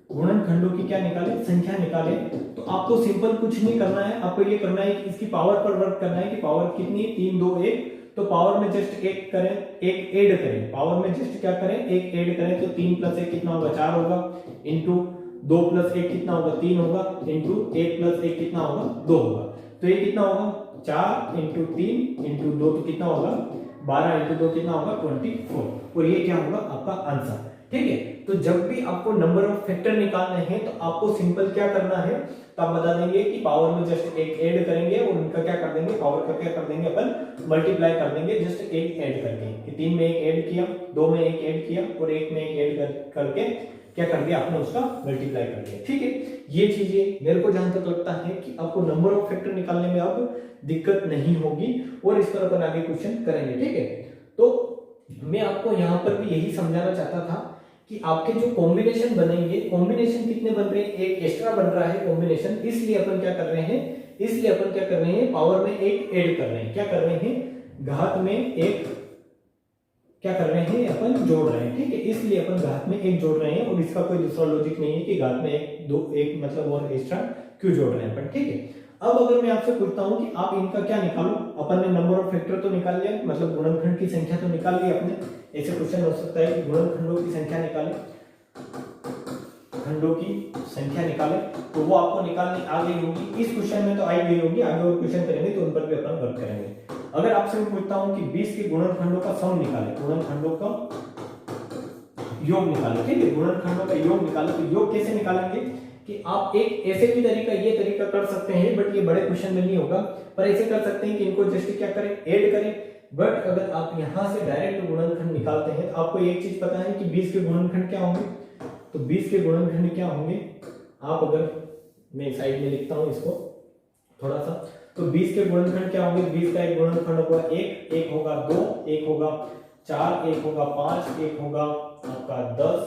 गुणनखंडों की क्या निकाले, संख्या निकाले। तो आपको सिंपल कुछ नहीं करना है, आपको ये करना है कि इसकी पावर पर वर्क करना है कि पावर कितनी है, 3 2 1। तो पावर में जस्ट एक करें, एक ऐड करें, पावर में जस्ट क्या करें, एक ऐड करें। तो 3 + 1 कितना होगा, 4 होगा, इंटू 2 + 1 कितना होगा, 3 होगा, इंटू 1 + 1 कितना होगा, 2 होगा। तो ये कितना होगा, 4 × 3 × 2 तो कितना होगा, 12 × 2 कितना होगा, 24। और ये क्या होगा आपका आंसर। ठीक है, तो जब भी आपको नंबर ऑफ फैक्टर निकालने हैं तो आपको सिंपल क्या करना है, तो आप बता देंगे कि पावर में जस्ट एक ऐड करेंगे और उनका क्या कर देंगे, पावर का क्या कर देंगे अपन, मल्टीप्लाई कर देंगे जस्ट एक ऐड करके। कि 3 में एक ऐड किया, 2 में एक ऐड किया और 1 में एक ऐड करके क्या कर दिया आपने, उसका मल्टीप्लाई कर दिया। ठीक है, ये चीजें मेरे को जहां तक लगता है कि आपको नंबर ऑफ फैक्टर निकालने में अब दिक्कत नहीं होगी और इस पर अपन आगे क्वेश्चन करेंगे। ठीक है, तो मैं आपको यहाँ पर भी यही समझाना चाहता था कि आपके जो कॉम्बिनेशन बनेंगे, कॉम्बिनेशन कितने बन रहे हैं, एक एक्स्ट्रा बन रहा है कॉम्बिनेशन, इसलिए अपन क्या कर रहे हैं, पावर में एक ऐड कर रहे हैं, क्या कर रहे हैं, घात में एक क्या कर रहे हैं, अपन जोड़ रहे हैं। ठीक है, इसलिए अपन घात में एक जोड़ रहे हैं और इसका कोई दूसरा लॉजिक नहीं है कि घात में एक मतलब और एक्स्ट्रा क्यों जोड़ रहे हैं अपन। ठीक है, अब अगर मैं आपसे पूछता हूं कि आप इनका क्या निकालो, अपन ने नंबर ऑफ फैक्टर तो निकाल लिया, मतलब गुणनखंड की संख्या तो निकाल ली अपने। ऐसे क्वेश्चन हो सकता है कि गुणनखंडों की संख्या निकाले, खंडों की संख्या निकाले, तो वो आपको निकालनी आ गई होगी। इस क्वेश्चन में तो आई गई होगी, आगे और क्वेश्चन करेंगे तो उन पर भी अपन वर्क करेंगे। अगर आपसे मैं पूछता हूं कि 20 के गुणनखंडों का सम निकाले, गुणनखंडों का योग निकाले। ठीक है, गुणनखंडों का योग निकाले, तो योग कैसे निकालेंगे कि आप एक ऐसे भी तरीका, ये तरीका कर सकते हैं, बट ये बड़े क्वेश्चन में नहीं होगा, पर ऐसे कर सकते हैं कि इनको जस्ट क्या करें, ऐड करें। बट अगर आप यहां से डायरेक्ट गुणनखंड निकालते हैं तो आपको एक चीज पता है कि 20 के गुणनखंड क्या होंगे, तो 20 के गुणनखंड क्या होंगे, आप अगर मैं साइड में लिखता हूं इसको थोड़ा सा, तो 20 के गुणनखंड क्या होंगे, 20 का एक गुणनखंड होगा 1, एक होगा 2, एक होगा 4, एक होगा 5, एक होगा आपका 10,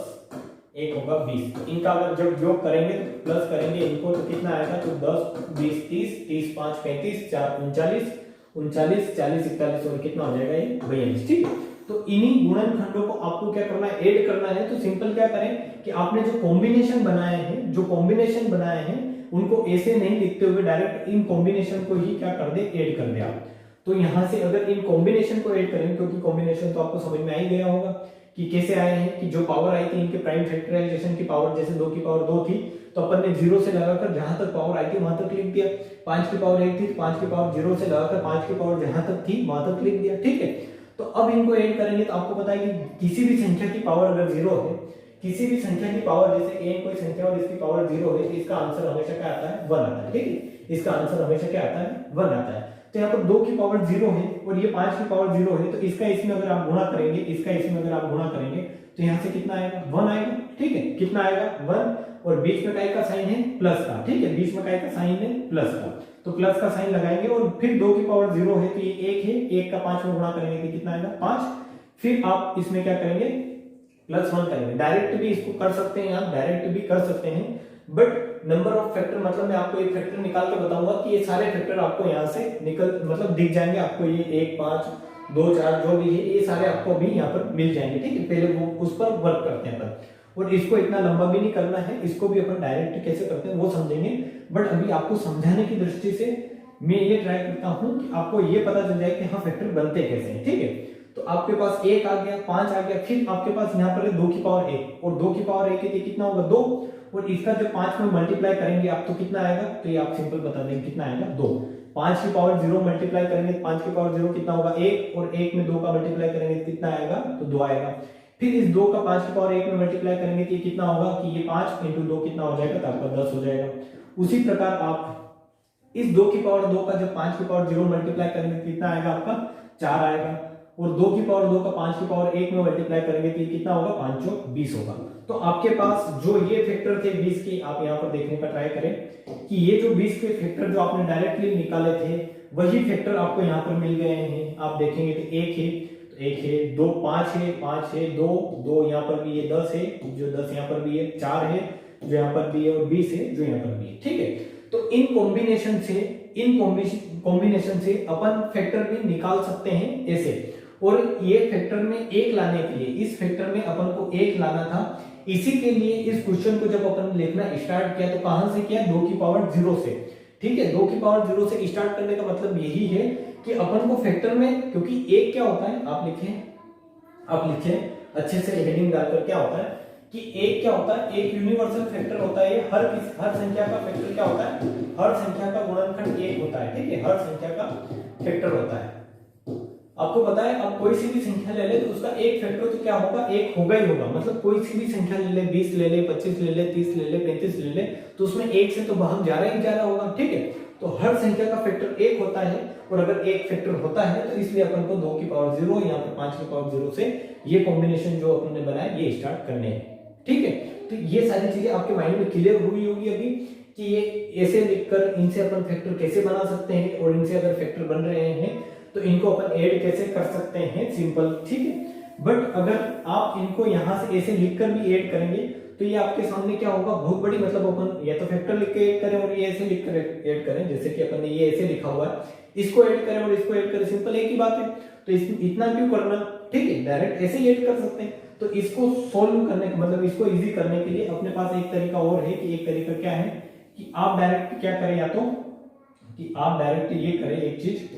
एक होगा 20। इनका अगर जब योग करेंगे तो प्लस करेंगे इनको तो कितना आएगा, तो 10 20 30 30 5 35 4 39 39 40 41 और कितना हो जाएगा ये 42। ठीक है, तो इन्हीं गुणनखंडों को आपको क्या करना है, ऐड करना है। तो सिंपल क्या करें कि आपने जो कॉम्बिनेशन बनाए हैं उनको ऐसे नहीं लिखते हुए डायरेक्ट इन कॉम्बिनेशन को ही क्या कर दे, ऐड कर दे आप। तो यहां से अगर इन कॉम्बिनेशन को ऐड करें, क्योंकि कॉम्बिनेशन तो आपको समझ में आ ही गया होगा कि कैसे आए हैं, कि जो पावर आई थी इनके प्राइम फैक्टराइजेशन की पावर, जैसे 2 की पावर 2 थी तो अपन ने 0 से लगाकर जहां तक पावर आई थी वहां तक लिख दिया, 5 की पावर 1 थी तो 5 की पावर 0 से लगाकर 5 की पावर जहां तक थी वहां तक लिख दिया। ठीक है, तो अब इनको ऐड करेंगे तो आपको पता है कि किसी भी संख्या की पावर अगर 0 है, किसी भी संख्या की पावर, जैसे n कोई संख्या और इसकी पावर 0 है, तो इसका आंसर हमेशा क्या आता है, 1 आता है। ठीक है, इसका आंसर हमेशा क्या आता है, 1 आता है। तो यहाँ पर 2 की पावर 0 है और ये 5 की पावर 0 है, तो इसका इसमें अगर आप गुणा करेंगे, इसका इसमें अगर आप गुणा करेंगे तो यहाँ से कितना आएगा, 1 आएगा। ठीक है, कितना आएगा, 1, और बीच में काय का साइन है, प्लस का। ठीक है, बीच में काय का साइन है, प्लस का, तो प्लस का साइन लगाएंगे और फिर 2 की पावर 0 है तो ये 1 है, 1 का 5 में गुणा करेंगे तो कितना आएगा, 5। फिर आप इसमें क्या करेंगे, +1 करेंगे। डायरेक्ट भी इसको कर सकते हैं, आप डायरेक्ट भी कर सकते हैं, बट नंबर ऑफ फैक्टर मतलब मैं आपको एक फैक्टर निकाल के बताऊंगा कि ये सारे फैक्टर आपको यहाँ से निकल मतलब दिख जाएंगे आपको, ये 1 5 2 4 जो भी है ये सारे आपको भी यहाँ पर मिल जाएंगे। ठीक है, पहले वो उस पर वर्क करते हैं अपन, और इसको इतना लंबा भी नहीं करना है, इसको भी अपन डायरेक्ट कैसे करते हैं वो समझेंगे। बट अभी आपको समझाने की दृष्टि से मैं ये ट्राई करता हूँ कि आपको ये पता चल जाए कि हाँ फैक्टर बनते कैसे हैं। ठीक है, तो आपके पास 1 आ गया, 5 आ गया, फिर आपके पास यहाँ पर 2 की पावर 1 और 2 की पावर 1 है कितना होगा, 2, और इसका जब 5 में मल्टीप्लाई करेंगे आप तो कितना आएगा, तो ये आप सिंपल बता देंगे कितना आएगा, 2। 5 की पावर 0 मल्टीप्लाई करेंगे तो 5 की पावर 0 कितना होगा, 1, और 1 में 2 का मल्टीप्लाई करेंगे तो कितना आएगा, तो 2 आएगा। फिर इस 2 का 5 की पावर 1 में मल्टीप्लाई करेंगे तो ये कितना होगा कि ये 5 × 2 कितना हो जाएगा, तो आपका 10 हो जाएगा। उसी प्रकार आप इस 2 की पावर 2 का जब 5 की पावर 0 मल्टीप्लाई करेंगे तो कितना आएगा, आपका 4 आएगा, और 2 की पावर 2 का 5 की पावर 1 में मल्टीप्लाई करेंगे तो कितना होगा, 5 × 20 होगा। तो आपके पास जो ये फैक्टर थे 20 की, आप यहाँ पर देखने का ट्राई करें कि ये जो 20 के फैक्टर जो आपने डायरेक्टली निकाले थे वही फैक्टर आपको यहाँ पर मिल गए हैं। आप देखेंगे तो 1 है, तो 1 है, 2 5 है, 5 है, 2 यहाँ पर भी है, 10 है, जो 10 यहाँ पर भी है, 4 है जो यहाँ पर भी है, और 20 है जो यहाँ पर भी है। ठीक है, तो इन कॉम्बिनेशन से अपन फैक्टर भी निकाल सकते हैं ऐसे। और ये फैक्टर में एक लाने के लिए, इस फैक्टर में अपन को एक लाना था। इसी के लिए इस क्वेश्चन को जब अपन लिखना स्टार्ट किया तो कहां से किया, 2 की पावर 0 से। ठीक है, 2 की पावर 0 से स्टार्ट करने का मतलब यही है कि अपन को फैक्टर में, क्योंकि एक क्या होता है, आप लिखे अच्छे से हेडिंग डालकर, क्या होता है कि एक क्या होता है, एक यूनिवर्सल फैक्टर होता है। हर संख्या का फैक्टर क्या होता है, हर संख्या का गुणनखंड 1 होता है। ठीक है, हर संख्या का फैक्टर होता है। आपको पता है, अब कोई सी भी संख्या ले ले तो उसका एक फैक्टर तो क्या होगा, एक होगा ही होगा। मतलब कोई सी भी संख्या ले ले, 20 ले ले, 25 ले ले, 30 ले ले, 35 ले ले, तो उसमें एक से तो भाग जा रहा ही जा रहा होगा। ठीक है, तो हर संख्या का फैक्टर एक होता है, और अगर एक फैक्टर होता है तो इसलिए अपन को 2 की पावर 0 यहाँ पर 5 की पावर 0 से ये कॉम्बिनेशन जो अपन ने बनाया ये स्टार्ट करने हैं। ठीक है, तो ये सारी चीजें आपके माइंड में क्लियर हुई होगी अभी कि ये ऐसे लिखकर इनसे अपन फैक्टर कैसे बना सकते हैं, और इनसे अगर फैक्टर बन रहे हैं तो इनको अपन ऐड कैसे कर सकते हैं, सिंपल। ठीक है, बट अगर आप इनको यहां से ऐसे लिखकर भी ऐड करेंगे तो ये आपके सामने क्या होगा, बहुत बड़ी, मतलब अपन या तो फैक्टर लिख के ऐड करें और ये ऐसे लिख कर ऐड करें, जैसे कि अपन ने ये ऐसे लिखा हुआ है, इसको ऐड करें और इसको ऐड करें, सिंपल एक ही बात है। तो इतना क्यों करना, ठीक है, डायरेक्ट ऐसे ही ऐड कर सकते हैं। तो इसको सोल्व करने का मतलब, इसको इजी करने के लिए अपने पास एक तरीका और है कि एक तरीका क्या है कि आप डायरेक्ट क्या करें, या तो कि आप डायरेक्ट ये करें एक चीज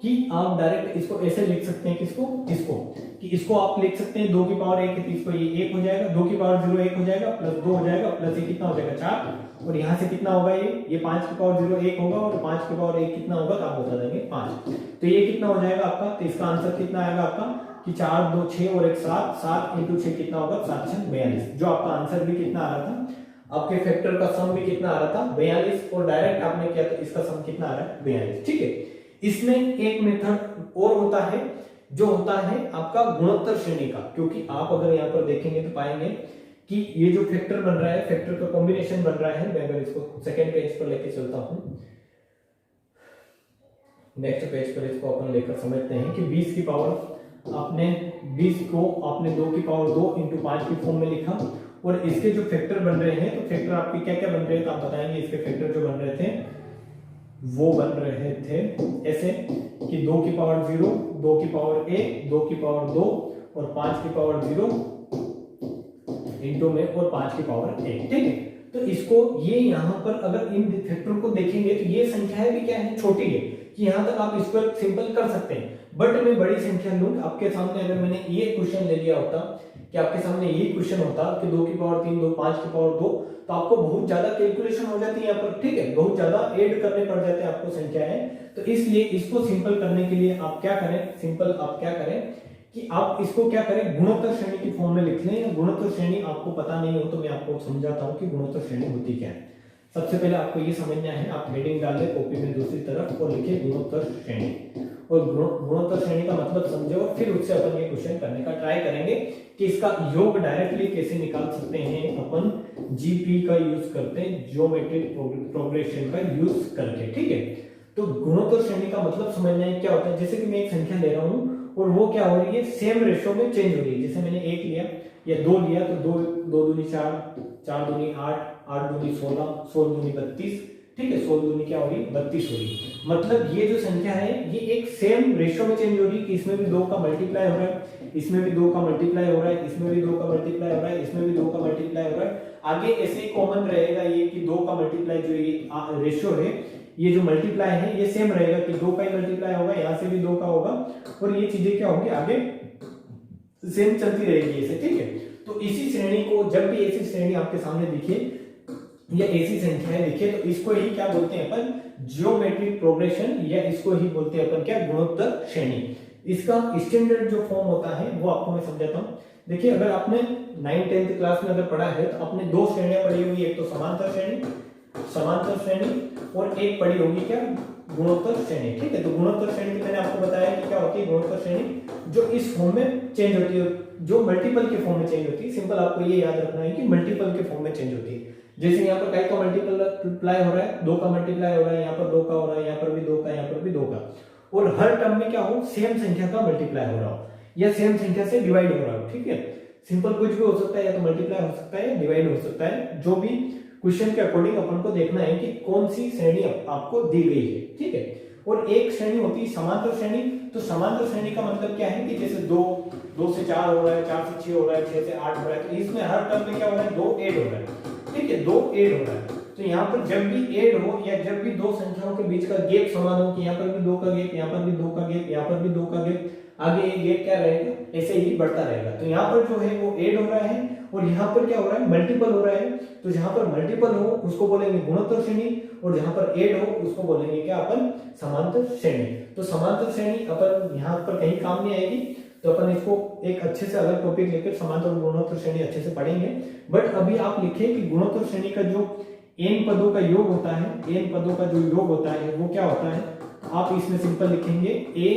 कि आप डायरेक्ट इसको ऐसे लिख सकते हैं, कि इसको आप लिख सकते हैं 2 की पावर 1 है, तो इसको ये 1 हो जाएगा, 2 की पावर 0 1 हो जाएगा, प्लस 2 हो जाएगा, प्लस ये कितना हो जाएगा 4, और यहाँ से कितना होगा, ये 5 की पावर 0 1 होगा, और 5 की पावर 1 कितना होगा, तो आप बता देंगे 5। तो ये कितना हो जाएगा आपका, तो इसका आंसर कितना आएगा आपका कि 4 2 6 और 1 7, 7 इंटू 6 कितना होगा, 7 6 42। जो आपका आंसर भी कितना आ रहा था, आपके फैक्टर का सम भी कितना आ रहा था, 42, और डायरेक्ट आपने किया तो इसका सम कितना आ रहा है, 42। ठीक है, इसमें एक मेथड और होता है जो होता है आपका गुणोत्तर श्रेणी का, क्योंकि आप अगर यहाँ पर देखेंगे तो पाएंगे कि ये जो फैक्टर बन रहा है, फैक्टर का कॉम्बिनेशन बन रहा है। मैं अगर इसको सेकंड पेज पर लेके चलता हूं, नेक्स्ट पेज पर इसको अपन लेकर समझते हैं कि 20 की पावर आपने 20 को आपने 2 की पावर 2 इंटू 5 की फॉर्म में लिखा, और इसके जो फैक्टर बन रहे हैं, तो फैक्टर आपके क्या क्या बन रहे हैं तो आप बताएंगे। इसके फैक्टर जो बन रहे थे वो बन रहे थे ऐसे कि 2 की पावर 0, 2 की पावर 1, 2 की पावर 2 और 5 की पावर 0 इंटू में और 5 की पावर 1। ठीक है, तो इसको ये यहाँ पर अगर इन फैक्टर को देखेंगे तो ये संख्या भी क्या है, छोटी है, कि यहाँ तक आप इसको सिंपल कर सकते हैं। बट मैं बड़ी संख्या लूं आपके सामने, अगर मैंने ये क्वेश्चन ले लिया होता कि आपके सामने ये क्वेश्चन होता कि 2 की पावर 3, 2 5 की पावर 2, तो आपको बहुत ज्यादा कैलकुलेशन हो जाती है यहाँ पर। ठीक है, बहुत ज्यादा ऐड करने पड़ जाते हैं आपको संख्याएं। तो इसलिए इसको सिंपल करने के लिए आप क्या करें, सिंपल आप क्या करें कि आप इसको क्या करें, गुणोत्तर श्रेणी की फॉर्म में लिख लें। गुणोत्तर श्रेणी आपको पता नहीं हो तो मैं आपको समझाता हूं कि गुणोत्तर श्रेणी होती क्या है। सबसे पहले आपको ये समझना है, आप हेडिंग डाल ले कॉपी में दूसरी तरफ और लिखिए गुणोत्तर श्रेणी, और गुणोत्तर श्रेणी का मतलब समझे, और फिर उससे अपन ये क्वेश्चन करने का ट्राई करेंगे कि इसका योग डायरेक्टली कैसे निकाल सकते हैं अपन जीपी का यूज करते, ज्योमेट्रिक प्रोग्रेशन का यूज करके। ठीक है, तो गुणोत्तर श्रेणी का मतलब समझना है क्या होता है। जैसे कि मैं एक संख्या ले रहा हूं और वो क्या हो रही है, सेम रेशो में चेंज हो रही है। जैसे मैंने 1 लिया या 2 लिया तो 2 दूनी 4, 4 दूनी 8, 8 दूनी 16, 16 दूनी 32। ठीक है, 16 दूनी क्या हो रही, 32 हो रही। मतलब ये जो संख्या है ये एक सेम रेशो में चेंज हो रही है कि इसमें भी 2 का मल्टीप्लाई हो रहा है, इसमें भी 2 का मल्टीप्लाई हो रहा है, इसमें भी 2 का मल्टीप्लाई हो रहा है, इसमें भी 2 का मल्टीप्लाई हो रहा है। आगे ऐसे ही कॉमन रहेगा ये कि 2 का मल्टीप्लाई जो ये रेशो है, ये जो मल्टीप्लाई है ये सेम रहेगा कि 2 का ही मल्टीप्लाई होगा, यहाँ से भी 2 का होगा, और ये चीजें क्या होंगी आगे सेम चलती रहेगी ऐसे। ठीक है, तो इसी श्रेणी को जब भी ऐसी श्रेणी आपके सामने दिखे या ऐसी संख्याएं दिखे तो इसको ही क्या बोलते हैं अपन, ज्योमेट्रिक प्रोग्रेशन, या इसको ही बोलते हैं अपन क्या, गुणोत्तर श्रेणी। इसका स्टैंडर्ड जो फॉर्म होता है वो आपको मैं समझाता हूँ। देखिए, अगर आपने 9th 10th क्लास में अगर पढ़ा है तो आपने 2 श्रेणियां पढ़ी होगी, एक तो समांतर श्रेणी और एक पढ़ी होगी क्या, गुणोत्तर श्रेणी। ठीक है, तो गुणोत्तर श्रेणी मैंने आपको बताया कि क्या होती है गुणोत्तर श्रेणी, जो इस फॉर्म में चेंज होती है, जो मल्टीपल के फॉर्म में चेंज होती है। सिंपल आपको ये याद रखना है कि मल्टीपल के फॉर्म में चेंज होती है। जैसे यहाँ पर कई का मल्टीप्लाई हो रहा है, 2 का मल्टीप्लाई हो रहा है, यहाँ पर 2 का हो रहा है, यहाँ पर भी 2 का, यहाँ पर भी 2 का, और हर टर्म में क्या हो, सेम संख्या का मल्टीप्लाई हो रहा हो या सेम संख्या से डिवाइड हो रहा हो। ठीक है, सिंपल कुछ भी हो सकता है, या तो मल्टीप्लाई हो सकता है या डिवाइड हो सकता है, जो भी क्वेश्चन के अकॉर्डिंग अपन को देखना है कि कौन सी श्रेणी आपको दी गई है। ठीक है, और एक श्रेणी होती है समांतर श्रेणी। तो समांतर श्रेणी का मतलब क्या है कि जैसे 2 से 4 हो रहा है, 4 से 6 हो रहा है, 6 से 8 हो रहा है, तो इसमें हर टर्म में क्या हो रहा है, 2 ऐड हो रहा है, ठीक है, 2 ऐड हो रहा है। तो यहाँ पर जब भी ऐड हो या जब भी दो संख्याओं के बीच का गैप समान हो, कि यहाँ पर भी 2 का गैप, यहाँ पर भी 2 का गैप, यहाँ पर भी 2 का गैप, आगे ये गैप क्या रहेगा, ऐसे ही बढ़ता रहेगा। तो यहाँ पर जो है वो ऐड हो रहा है और यहाँ पर क्या हो रहा है, मल्टीपल हो रहा है। तो जहां पर मल्टीपल हो उसको बोलेंगे गुणोत्तर श्रेणी, और जहां पर ऐड हो उसको बोलेंगे क्या अपन, समांतर श्रेणी। तो समांतर श्रेणी अपन यहाँ पर कहीं काम नहीं आएगी, तो अपन इसको एक अच्छे से अलग टॉपिक लेकर समांतर और गुणोत्तर श्रेणी अच्छे से पढ़ेंगे। बट अभी आप लिखें कि गुणोत्तर श्रेणी का जो n पदों का योग होता है, n पदों का जो योग होता है वो क्या होता है, तो आप इसमें सिंपल लिखेंगे a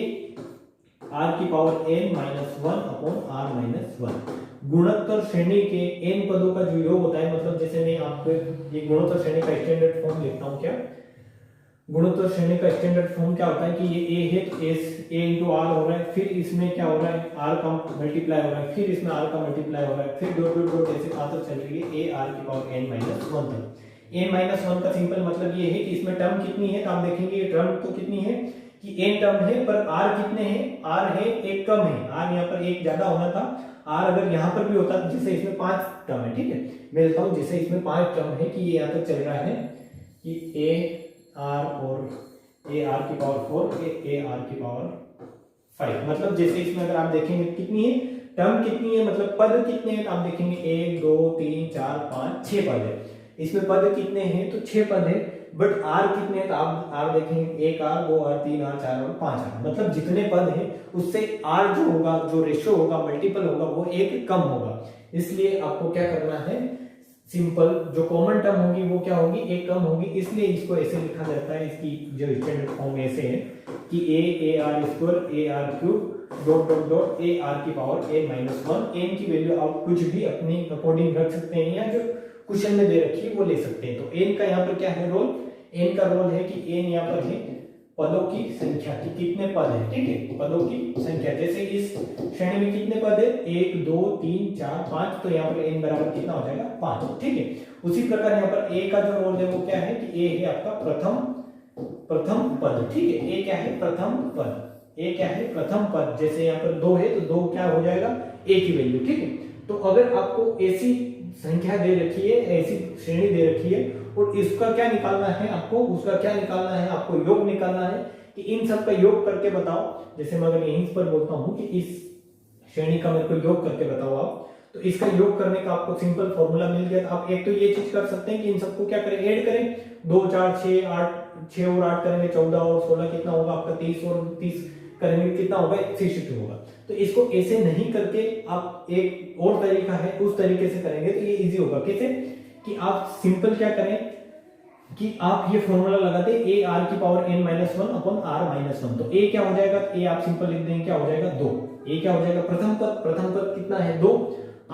r की power n minus 1 upon r minus 1। गुणोत्तर श्रेणी के n पदों का जो योग होता है, मतलब जैसे मैं आपको ये गुणोत्तर श्रेणी का स्टैंडर्ड फॉर्म लिखता हूँ। क्या गुणोत्तर श्रेणी का स्टैंडर्ड फॉर्म क्या होता है कि ये a है तो a इंटू आर हो रहा है, फिर इसमें क्या हो रहा है, r का मल्टीप्लाई हो रहा है, फिर इसमें r का मल्टीप्लाई हो रहा है, फिर डॉट डॉट डॉट ऐसे कहां तक चलेगी, a r की पावर n माइनस 1 तक। n माइनस 1 का सिंपल मतलब ये है कि इसमें टर्म कितनी है, तो आप देखेंगे ये टर्म तो कितनी है कि n टर्म है, पर r कितने हैं, r है एक कम है, r यहाँ पर एक ज्यादा होना था, r अगर यहाँ पर भी होता जैसे इसमें 5 टर्म है, ठीक है, मैं लिखता हूँ जैसे इसमें 5 टर्म है कि ये यहाँ तक चल रहा है कि a r और a r की पावर 4 a r की पावर 5, मतलब जैसे इसमें अगर आप देखेंगे कितनी है टर्म, कितनी है मतलब पद कितने हैं, तो आप देखेंगे 1 2 3 4 5 6 पद है। इसमें पद कितने हैं, तो 6 पद है, बट r कितने हैं, तो आप r देखेंगे 1 r 2 r 3 r 4 और 5 r, मतलब जितने पद हैं उससे r जो होगा, जो रेशियो होगा, मल्टीपल होगा, वो एक कम होगा। इसलिए आपको क्या करना है, सिंपल जो कॉमन टर्म होगी वो क्या होगी, एक कम होगी, इसलिए इसको ऐसे लिखा जाता है। इसकी जो स्टैंडर्ड फॉर्म ऐसे है कि a r square a r cube dot dot dot a r की पावर n माइनस 1। n की वैल्यू आप कुछ भी अपनी अकॉर्डिंग रख सकते हैं, या जो क्वेश्चन में दे रखी है वो ले सकते हैं। तो n का यहाँ पर क्या है रोल, n का रोल है कि n यहाँ पर है पदों की संख्या की, कितने पद है, ठीक है, पदों की संख्या। जैसे इस श्रेणी में कितने पद है, 1 2 3 4 5, तो यहाँ पर n बराबर कितना हो जाएगा 5, ठीक है। उसी प्रकार यहाँ पर a का जो रोल है वो क्या है कि a है आपका प्रथम पद, ठीक है, a क्या है प्रथम पद, a क्या है प्रथम पद। जैसे यहाँ पर 2 है तो 2 क्या हो जाएगा a की वैल्यू, ठीक है। तो अगर आपको ऐसी संख्या दे रखी है, ऐसी श्रेणी दे रखी है, और इसका क्या निकालना है आपको, उसका क्या निकालना है आपको, योग निकालना है कि इन सब का योग करके बताओ। जैसे मैं अगर यहीं पर बोलता हूं कि इस श्रेणी का मेरे को योग करके बताओ आप, तो इसका योग करने का आपको सिंपल फॉर्मूला मिल गया। आप एक तो ये चीज कर सकते हैं कि इन सबको क्या करें, ऐड करें, 2 4 6 8 6 और 8 करेंगे 14 और 16 कितना होगा आपका 30, और 30 करेंगे कितना होगा 66 होगा। तो इसको ऐसे नहीं करके आप एक और तरीका है उस तरीके से करेंगे तो ये इजी होगा। कैसे कि आप सिंपल क्या करें कि आप ये फॉर्मूला लगाते a r की power n minus 1 upon r minus 1। तो a क्या हो जाएगा, a आप सिंपल लिख देंगे क्या हो जाएगा 2। a क्या हो जाएगा प्रथम पद कितना है 2,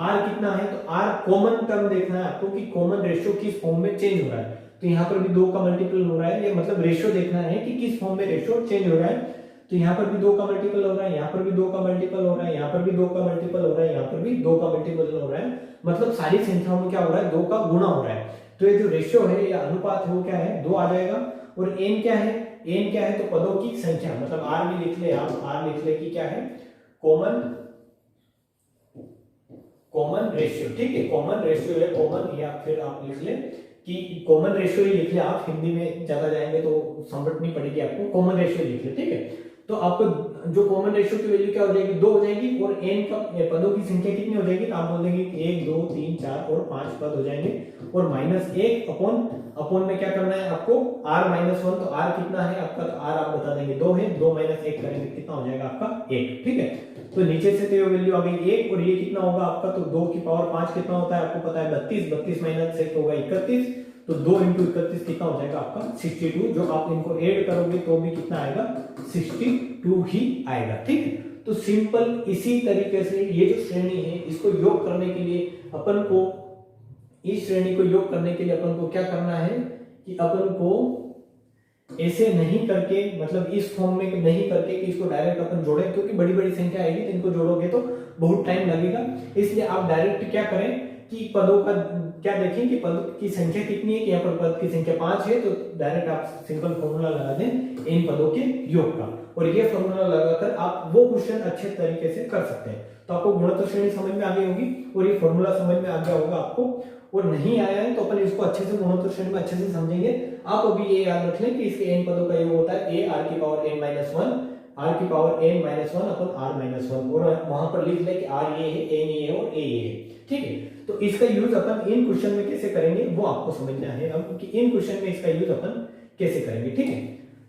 r कितना है, तो r कॉमन टर्म देखना है आपको कि कॉमन रेशियो किस फॉर्म में चेंज हो रहा है। तो यहाँ पर भी 2 का मल्टीपल हो रहा है, ये मतलब रेशियो देखना है कि किस फॉर्म में रेशियो चेंज हो रहा है। तो यहाँ पर भी 2 का मल्टीपल हो रहा है, यहाँ पर भी 2 का मल्टीपल हो रहा है, यहाँ पर भी 2 का मल्टीपल हो रहा है, यहाँ पर भी 2 का मल्टीपल हो रहा है, मतलब सारी संख्याओं में क्या हो रहा है 2 का गुणा हो रहा है। तो ये जो रेशियो है या अनुपात है वो क्या है 2 आ जाएगा। और n क्या है, n क्या है तो पदों की संख्या, मतलब r भी लिख ले, आप r लिख ले कि क्या है कॉमन रेशियो, ठीक है, कॉमन रेशियो है कॉमन, या फिर आप लिख ले कि कॉमन रेशियो ही लिख ले आप, हिंदी में ज्यादा जाएंगे तो समझ नहीं पड़ेगी आपको, कॉमन रेशियो लिख ले, ठीक है। तो आपको जो कॉमन रेशियो की वैल्यू क्या हो जाएगी 2 हो जाएगी, और n का पदों की संख्या कितनी हो जाएगी, तो आप बोल देंगे 1 2 3 4 और 5 पद हो जाएंगे, और -1 अपॉन में क्या करना है आपको r माइनस 1। तो r कितना है आपका, तो r आप बता देंगे 2 है, 2 - 1 करेंगे कितना हो जाएगा आपका 1, ठीक है। तो नीचे से तो ये वैल्यू आ गई 1, और ये कितना होगा आपका, तो 2 की पावर 5 कितना होता है आपको पता है 32, 32 - 1 होगा 31, तो 2 × 31 कितना हो जाएगा आपका 62। जो आप इनको ऐड करोगे तो भी कितना आएगा 62 ही आएगा, ठीक है। तो सिंपल इसी तरीके से ये जो श्रेणी है इसको योग करने के लिए अपन को, इस श्रेणी को योग करने के लिए अपन को क्या करना है कि अपन को ऐसे नहीं करके, मतलब इस फॉर्म में नहीं करके कि इसको डायरेक्ट अपन जोड़े, क्योंकि बड़ी बड़ी संख्या आएगी तो इनको जोड़ोगे तो बहुत टाइम लगेगा। इसलिए आप डायरेक्ट क्या करें कि पदों का क्या देखें कि पद की संख्या कितनी है, कि यहाँ पर पद की संख्या 5 है, तो डायरेक्ट आप सिंपल फॉर्मूला लगा दें इन पदों के योग का, और ये फॉर्मूला लगाकर आप वो क्वेश्चन अच्छे तरीके से कर सकते हैं। तो आपको गुणोत्तर श्रेणी समझ में आ गई होगी और ये फॉर्मूला समझ में आ गया होगा आपको, और नहीं आया है तो अपन इसको अच्छे से गुणोत्तर श्रेणी में अच्छे से समझेंगे। आप अभी ये याद रख लें कि इसके n पदों का योग होता है a r की power n minus one, r की पावर n माइनस वन अपन r माइनस वन, और वहां पर लिख ले कि r ये है, n ये है और a ये है, ठीक है। तो इसका यूज अपन इन क्वेश्चन में कैसे करेंगे वो आपको समझना है अब, कि इन क्वेश्चन में इसका यूज अपन कैसे करेंगे, ठीक है।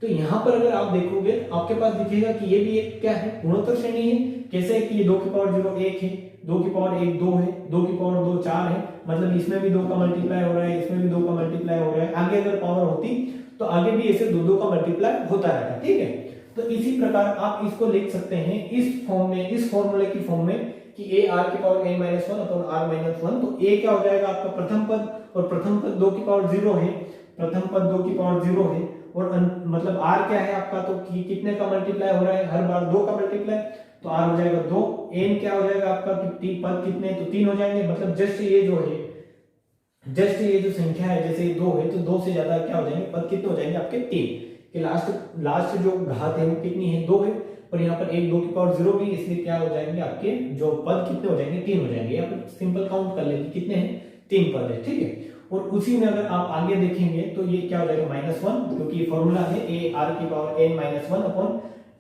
तो यहाँ पर अगर आप देखोगे आपके पास दिखेगा कि ये भी एक क्या है, गुणोत्तर श्रेणी है। कैसे है कि ये 2 की पावर 0 1 है, 2 की पावर 1 2 है, 2 की पावर 2 4 है, मतलब इसमें भी 2 का मल्टीप्लाई हो रहा है, इसमें भी 2 का मल्टीप्लाई हो रहा है। आगे अगर पावर होती तो आगे भी ऐसे 2 का मल्टीप्लाई होता रहता, ठीक है। तो इसी प्रकार आप इसको लिख सकते हैं इस फॉर्म में, इस फॉर्मूले की फॉर्म में, कि a r की power n minus one upon r minus one. तो a क्या हो जाएगा आपका प्रथम पद, और प्रथम पद 2 की पावर 0 है, प्रथम पद 2 की पावर 0 है, और मतलब r क्या है आपका, तो कितने का मल्टीप्लाई हो रहा है, हर बार 2 का मल्टीप्लाई, तो r हो जाएगा 2। n क्या हो जाएगा आपका, कि पद कितने, तो 3 हो जाएंगे, मतलब जस्ट ये जो है, जस्ट ये जो संख्या है, जैसे ये 2 है तो 2 से ज्यादा क्या हो जाएंगे पद, कितने हो जाएंगे आपके 3, कि लास्ट जो घात है वो कितनी है 2 है, और यहाँ पर 1 2 की पावर 0 भी, इसलिए क्या हो जाएंगे आपके जो पद कितने हो जाएंगे 3 हो जाएंगे। या फिर सिंपल काउंट कर लेंगे कितने हैं 3 पद है, ठीक है। और उसी में अगर आप आगे देखेंगे तो ये क्या हो जाएगा -1, क्योंकि ये फॉर्मूला है a r की power n minus one upon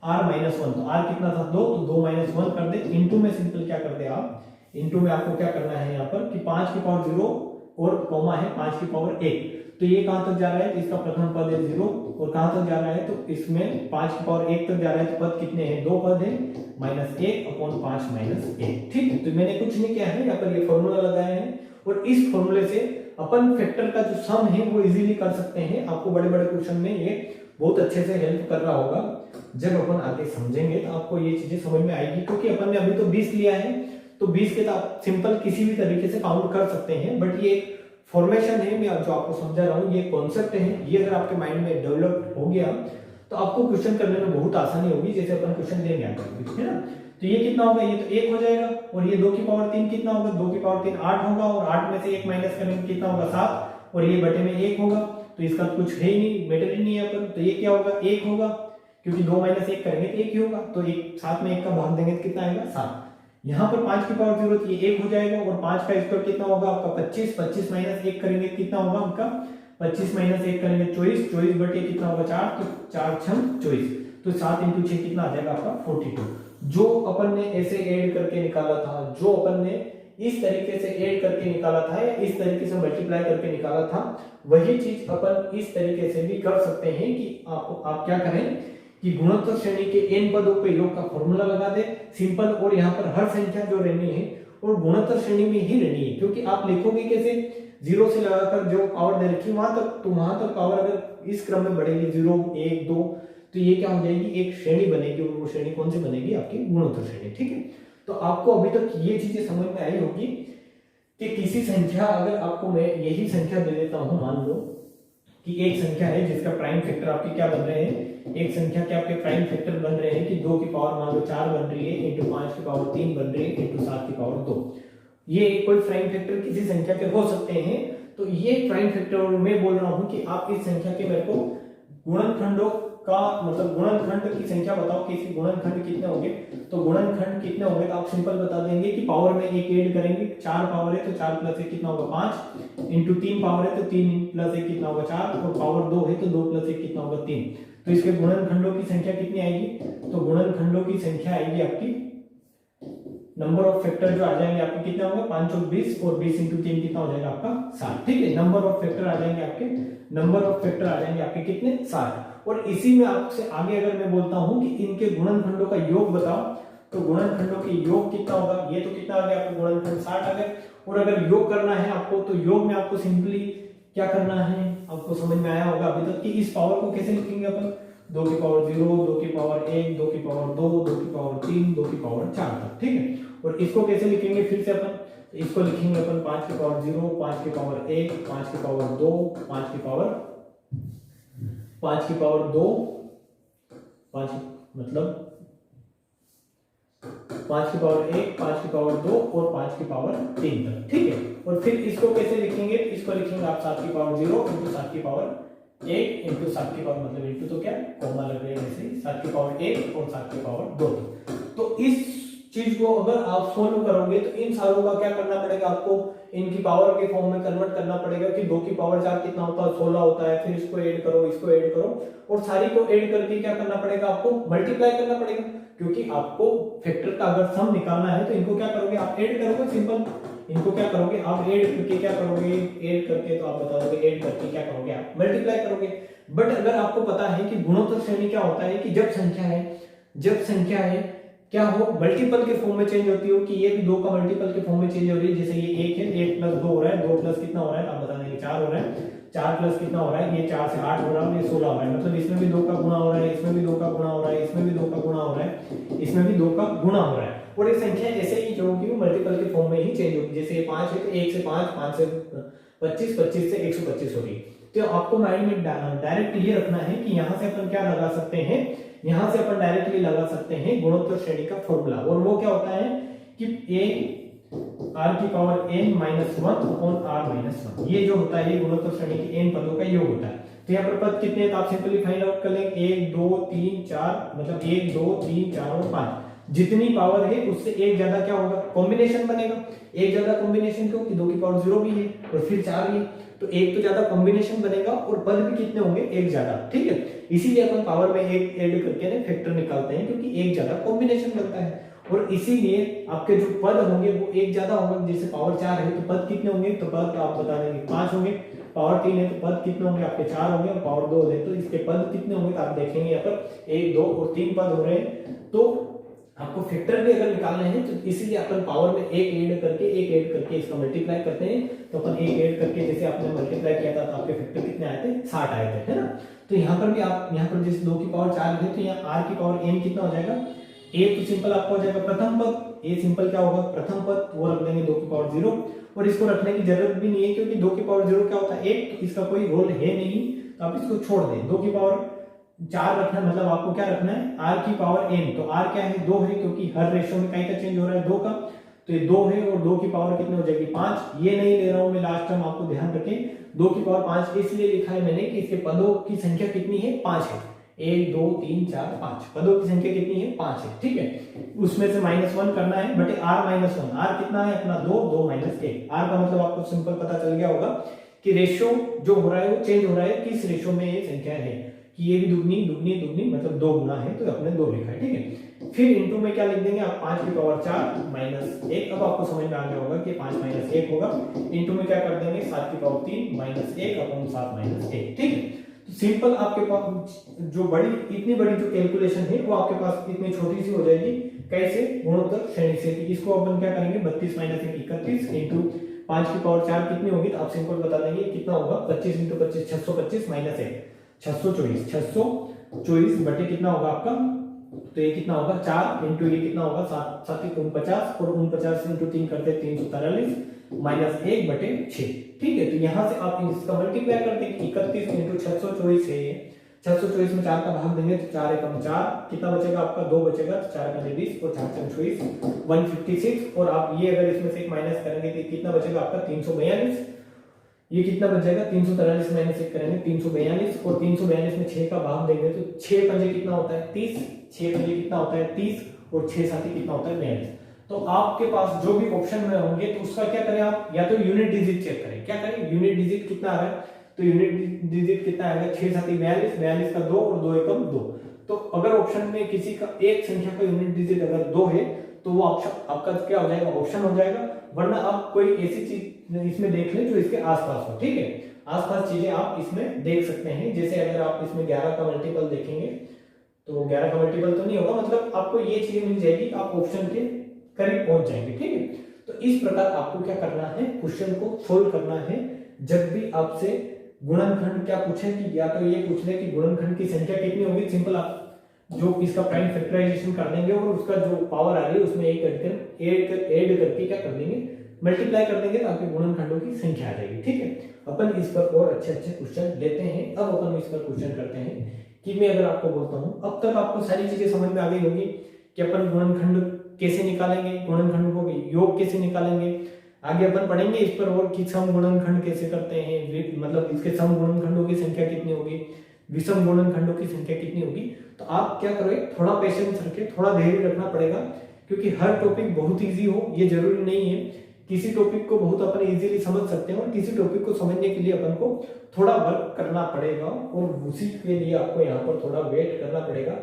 r minus one. तो r कितना था 2, तो 2 - 1 कर दे, इनटू में सिंपल क्या कर दे आप, इनटू में आपको क्या करना है यहाँ पर, कि 5 की पावर 0 और कॉमा है 5 की पावर 1, तो ये कहां तक जा रहा है, इसका प्रथम पद है 0, और कहां तक जा रहा है, तो इसमें 5 की पावर 1 तक जा रहा है, तो पद कितने हैं 2 पद है, -1 अपॉन 5 - 1, ठीक है। तो मैंने कुछ नहीं किया है, यहाँ पर ये फॉर्मूला लगाया है, और इस फॉर्मूले से अपन फैक्टर का जो सम है वो इजीली कर सकते हैं। आपको बड़े बड़े क्वेश्चन में ये बहुत अच्छे से हेल्प कर रहा होगा। जब अपन आगे समझेंगे तो आपको ये चीजें समझ में आएगी, क्योंकि अपन ने अभी तो 20 लिया है, तो 20 के तो आप सिंपल किसी भी तरीके से काउंट कर सकते हैं, बट ये फॉर्मेशन है, मैं जो आपको समझा रहा हूँ, ये कॉन्सेप्ट है, ये अगर आपके माइंड में डेवलप हो गया तो आपको क्वेश्चन करने में बहुत आसानी होगी, जैसे अपन क्वेश्चन देंगे आपको, है ना। तो ये कितना होगा, ये तो 1 हो जाएगा, और ये 2 की पावर 3 कितना होगा, 2 की पावर 3 8 होगा, और 8 में से 1 माइनस करेंगे कितना होगा 7, और ये बटे में 1 होगा, तो इसका कुछ है ही नहीं, मैटर ही नहीं है अपन, तो ये क्या होगा 1 होगा, क्योंकि 2 - 1 करेंगे तो 1 ही होगा, तो 7 में 1 का भाग देंगे तो कितना आएगा 7। यहाँ पर 5 की पावर 0 ये 1 हो जाएगा, और 5 का स्क्वायर कितना होगा आपका 25, 25 - 1 करेंगे कितना होगा आपका 25 - 1 करेंगे 24, 24 बटे कितना होगा 4, तो 4 6 24, तो 7 × 6 कितना आ जाएगा आपका 42। जो अपन ने ऐसे ऐड करके निकाला था, जो अपन ने इस तरीके से ऐड करके निकाला था, या इस तरीके से मल्टीप्लाई करके निकाला था, वही चीज अपन इस तरीके से भी कर सकते हैं, कि आप क्या करें कि गुणोत्तर श्रेणी के n पदों पे योग का फॉर्मूला लगा दे सिंपल, और यहाँ पर हर संख्या जो रहनी है और गुणोत्तर श्रेणी में ही रहनी है, क्योंकि आप लिखोगे कैसे 0 से लगाकर जो पावर दे रखी वहां तक, तो वहां तक पावर अगर इस क्रम में बढ़ेगी 0 1 2, तो ये क्या हो जाएगी एक श्रेणी बनेगी, और वो श्रेणी कौन सी बनेगी आपकी गुणोत्तर श्रेणी, ठीक है। तो आपको अभी तक ये चीजें समझ में आई होगी कि किसी संख्या, अगर आपको मैं यही संख्या दे देता हूं, मान लो कि एक संख्या है जिसका प्राइम फैक्टर आपके क्या बन रहे हैं, एक संख्या के आपके प्राइम फैक्टर बन रहे हैं कि 2 की पावर मान लो 4 बन रही है, इंटू 5 की पावर 3 बन रही है, इंटू 7 की पावर 2, ये कोई प्राइम फैक्टर किसी संख्या के हो सकते हैं। तो ये प्राइम फैक्टर मैं बोल रहा हूं कि आप इस संख्या के मेरे को गुणनखंडों का मतलब गुणनखंड की संख्या बताओ कि इसके गुणनखंड कितने होंगे, तो गुणनखंड कितने होंगे तो आप सिंपल बता देंगे कि पावर में एक ऐड करेंगे, 4 पावर है तो 4 + 1 कितना होगा 5, इंटू 3 पावर है तो 3 + 1 कितना होगा 4, और पावर 2 है तो 2 + 1 कितना होगा 3। तो इसके गुणनखंडों की संख्या कितनी आएगी, तो गुणनखंडों की संख्या आएगी आपकी, नंबर ऑफ फैक्टर जो आ जाएंगे आपके कितना होगा 5 और 20, और 20 × 3 कितना हो जाएगा आपका 60, ठीक है। नंबर ऑफ फैक्टर आ जाएंगे आपके, नंबर ऑफ फैक्टर आ जाएंगे आपके कितने 60। और इसी में आपसे आगे अगर मैं बोलता हूं कि इनके गुणनखंडों का योग बताओ, तो गुणनखंडों के योग कितना होगा, ये तो कितना आ गया आपको गुणनखंड 60 आ गए। और अगर योग करना है आपको, तो योग में आपको सिंपली क्या करना है, आपको समझ में आया होगा अभी तक कि इस पावर को कैसे लिखेंगे अपन, 2 की पावर 0, 2 की पावर 1, 2 की पावर 2, 2 की पावर 3, 2 की पावर 4 तक, ठीक है। और इसको कैसे लिखेंगे फिर से अपन, इसको लिखेंगे अपन 5 की पावर 0, 5 की पावर 1, 5 की पावर 2, 5 की पावर 2, 5 मतलब 5 की पावर 1, 5 की पावर 2 और 5 की पावर 3 तक, ठीक है। और फिर इसको कैसे लिखेंगे, इसको लिखेंगे आप 7 की पावर 0 इंटू 7 की पावर 1 इंटू 7 की पावर, मतलब इंटू तो क्या कॉमा लग रहा है वैसे ही, 7 की पावर 1 और 7 की पावर 2 तक। तो इस चीज को अगर आप सोल्व करोगे तो इन सारों का क्या करना पड़ेगा आपको, इनकी पावर के फॉर्म में कन्वर्ट करना पड़ेगा कि 2 की पावर 4 कितना होता है, 16 होता है। फिर इसको ऐड करो, इसको ऐड करो और सारी को ऐड करके क्या करना पड़ेगा आपको, मल्टीप्लाई करना पड़ेगा, क्योंकि आपको फैक्टर का अगर सम निकालना है तो इनको क्या करोगे आप, ऐड करोगे, सिंपल। इनको क्या करोगे आप, ऐड करके क्या करोगे, ऐड करके तो आप बता दोगे, ऐड करके क्या करोगे आप, मल्टीप्लाई करोगे। बट अगर आपको पता है कि गुणोत्तर श्रेणी क्या होता है कि जब संख्या है क्या हो, मल्टीपल के फॉर्म में चेंज होती हो, कि ये भी 2 का मल्टीपल के फॉर्म में चेंज हो रही है। जैसे ये 1 है, 1 प्लस 2 हो रहा है, 2 प्लस कितना हो रहा है आप बता देंगे, 4 हो रहा है, 4 प्लस कितना हो रहा है, ये 4 से 8 हो रहा है, ये 16 हो रहा है। मतलब इसमें भी 2 का गुणा हो रहा है, इसमें भी 2 का गुणा हो रहा है, इसमें भी 2 का गुणा हो रहा है, इसमें भी 2 का गुणा हो रहा है। और एक संख्या ऐसे ही जो होगी वो मल्टीपल के फॉर्म में ही चेंज होगी। जैसे ये 5 है तो 1 से 5, 5 से 25, 25 से 125 होगी। तो आपको माइंड में डायरेक्ट ये रखना है कि यहाँ से अपन क्या लगा सकते हैं, यहाँ से अपन डायरेक्टली लगा सकते हैं गुणोत्तर श्रेणी का फॉर्मूला। और वो क्या होता है कि a r की power n minus 1 upon r minus 1, ये जो होता है ये गुणोत्तर श्रेणी के n पदों का योग होता है। तो यहाँ पर पद कितने हैं तो आप सिंपली फाइंड आउट कर लेंगे, 1 2 3 4, मतलब 1 2 3 4 और 5, जितनी पावर है उससे एक ज्यादा क्या होगा, कॉम्बिनेशन बनेगा। एक ज्यादा कॉम्बिनेशन क्यों कि 2 की पावर 0 भी है और फिर 4 है, तो एक तो ज्यादा कॉम्बिनेशन बनेगा और पद भी कितने होंगे, एक ज्यादा, ठीक है। इसीलिए अपन पावर में एक ऐड करके ना फैक्टर निकालते हैं, क्योंकि एक ज्यादा कॉम्बिनेशन बनता है। और इसीलिए आपके जो पद होंगे वो एक ज्यादा होंगे। जैसे पावर 4 है तो पद कितने होंगे, तो पद आप बता देंगे 5 होंगे। पावर 3 है तो पद कितने होंगे आपके 4 होंगे। और पावर 2 है तो इसके पद कितने होंगे, तो आप देखेंगे यहाँ पर 1 2 और 3 पद हो रहे हैं। तो आपको फैक्टर भी अगर निकालने हैं तो इसीलिए अपन पावर में एक ऐड करके इसका मल्टीप्लाई करते हैं। तो अपन एक ऐड करके, जैसे आपने मल्टीप्लाई किया था तो आपके फैक्टर कितने आए थे, 60 आए थे, है ना। तो यहाँ पर भी आप, यहाँ पर जैसे 2 की पावर 4 है तो यहाँ r की पावर n कितना हो जाएगा, a तो सिंपल आपको हो जाएगा प्रथम पद, a सिंपल क्या होगा प्रथम पद, वो रख देंगे 2 की पावर 0। और इसको रखने की जरूरत भी नहीं है क्योंकि 2 की पावर 0 क्या होता है 1, तो इसका कोई रोल है नहीं, तो आप इसको छोड़ दें। 2 की पावर 4 रखना है, मतलब आपको क्या रखना है r की पावर n, तो r क्या है 2 है, क्योंकि हर रेशियो में कहीं का चेंज हो रहा है 2 का, तो ये 2 है। और 2 की पावर कितनी हो जाएगी 5, ये नहीं ले रहा हूं मैं लास्ट टाइम, आपको ध्यान रखें 2 की पावर 5 इसलिए लिखा है मैंने कि इसके पदों की संख्या कितनी है 5 है, 1 2 3 4 5 पदों की संख्या कितनी है 5 है, ठीक है। उसमें से -1 करना है, बटे r -1, r कितना है अपना 2 2 -1, r का मतलब आपको सिंपल पता चल गया होगा कि रेशियो जो हो रहा है वो चेंज हो रहा है, किस रेशियो में ये संख्या है, कि ये भी दुगनी दुगनी दुगनी मतलब 2 गुना है, तो अपने 2 लिखा है, ठीक है। फिर इनटू में क्या लिख देंगे आप 5 की पावर 4 -1, अब आपको समझ में आ गया होगा कि 5 - 1 होगा। इनटू में क्या कर देंगे 7 की पावर 3 -1 अपॉन 7 - 1, ठीक है। तो सिंपल आपके पास जो इतनी बड़ी जो कैलकुलेशन है वो आपके पास इतनी छोटी सी हो जाएगी, कैसे, गुणोत्तर श्रेणी से। इसको अपन क्या करेंगे 32 - 1 31 इंटू 5 की पावर 4 कितनी होगी, तो आप सिंपल बता देंगे कितना होगा 25 इंटू 25 625 -1 624 624 बटे कितना होगा आपका, तो ये कितना होगा 4 इंटू ये कितना होगा 7 7 49 और 49 इंटू 3 करते 343 -1 बटे 6, ठीक है। तो यहाँ से आप इसका मल्टीप्लाई करते हैं 31 इंटू 624 है, 624 में 4 का भाग देंगे तो 4 एकम 4, कितना बचेगा आपका 2 बचेगा, 4 का 20 और 4 24 156। और आप ये अगर इसमें से एक माइनस करेंगे तो कितना बचेगा आपका 342, ये कितना बच जाएगा 343 माइनस 1 करेंगे 342, और 342 में 6 का भाग देंगे तो 6 पंजे कितना होता है 30, 6 पंजे कितना होता है 30 और 6 साथी कितना होता है 42। तो आपके पास जो भी ऑप्शन में होंगे तो उसका क्या करें आप, या तो यूनिट डिजिट चेक करें, क्या करें यूनिट डिजिट कितना आ रहा है, तो यूनिट डिजिट कितना आएगा 6 साथी 42, 42 का 2 और 2 एकम 2। तो अगर ऑप्शन में किसी का एक संख्या का यूनिट डिजिट अगर 2 है तो वो आपका क्या हो जाएगा ऑप्शन हो जाएगा, वरना आप कोई ऐसी चीज इसमें देख लें जो इसके आसपास हो, ठीक है। आसपास चीजें आप इसमें देख सकते हैं, जैसे अगर आप इसमें 11 का मल्टीपल देखेंगे तो 11 का मल्टीपल तो नहीं होगा, मतलब आपको ये चीज मिल जाएगी, आप ऑप्शन के करीब पहुंच जाएंगे, ठीक है। तो इस प्रकार आपको क्या करना है, क्वेश्चन को सोल्व करना है। जब भी आपसे गुणनखंड क्या पूछे कि या तो ये पूछ ले कि गुणनखंड की संख्या कितनी होगी, सिंपल आप जो इसका प्राइम फैक्टराइजेशन कर देंगे और उसका जो पावर आ रही है उसमें ऐड करके क्या कर देंगे मल्टीप्लाई कर देंगे, तो आपके गुणनखंडों की संख्या आ जाएगी, ठीक है। अपन इस पर और अच्छे अच्छे क्वेश्चन लेते हैं। अब अपन इस पर क्वेश्चन करते हैं कि मैं अगर आपको बोलता हूं, अब तक आपको सारी चीजें समझ में आ गई होगी कि अपन गुणनखंड कैसे निकालेंगे, गुणनखंड को योग कैसे निकालेंगे, आगे अपन पढ़ेंगे इस पर और कि सम गुणनखंड कैसे करते हैं, मतलब इसके सम गुणनखंडों की संख्या कितनी होगी, विषम गुणनखंडों की संख्या कितनी होगी। तो आप क्या करोगे, थोड़ा पेशेंस रखे, थोड़ा धैर्य रखना पड़ेगा, क्योंकि हर टॉपिक बहुत इजी हो ये जरूरी नहीं है। किसी टॉपिक को बहुत अपन इजीली समझ सकते हैं और किसी टॉपिक को समझने के लिए अपन को थोड़ा वर्क करना पड़ेगा और उसी के लिए आपको यहाँ पर थोड़ा वेट करना पड़ेगा।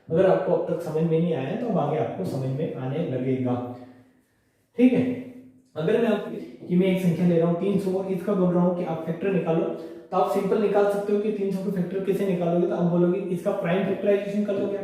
अगर आपको अब तक समझ में नहीं आया है तो अब आगे आपको समझ में आने लगेगा, ठीक है। अगर मैं एक संख्या ले रहा हूँ 300 और इसका बोल रहा हूँ कि आप फैक्टर निकालो, तो आप सिंपल निकाल सकते हो कि 300 का फैक्टर कैसे निकालोगे। तो आप बोलोगे इसका प्राइम फैक्टराइजेशन कर लोगे,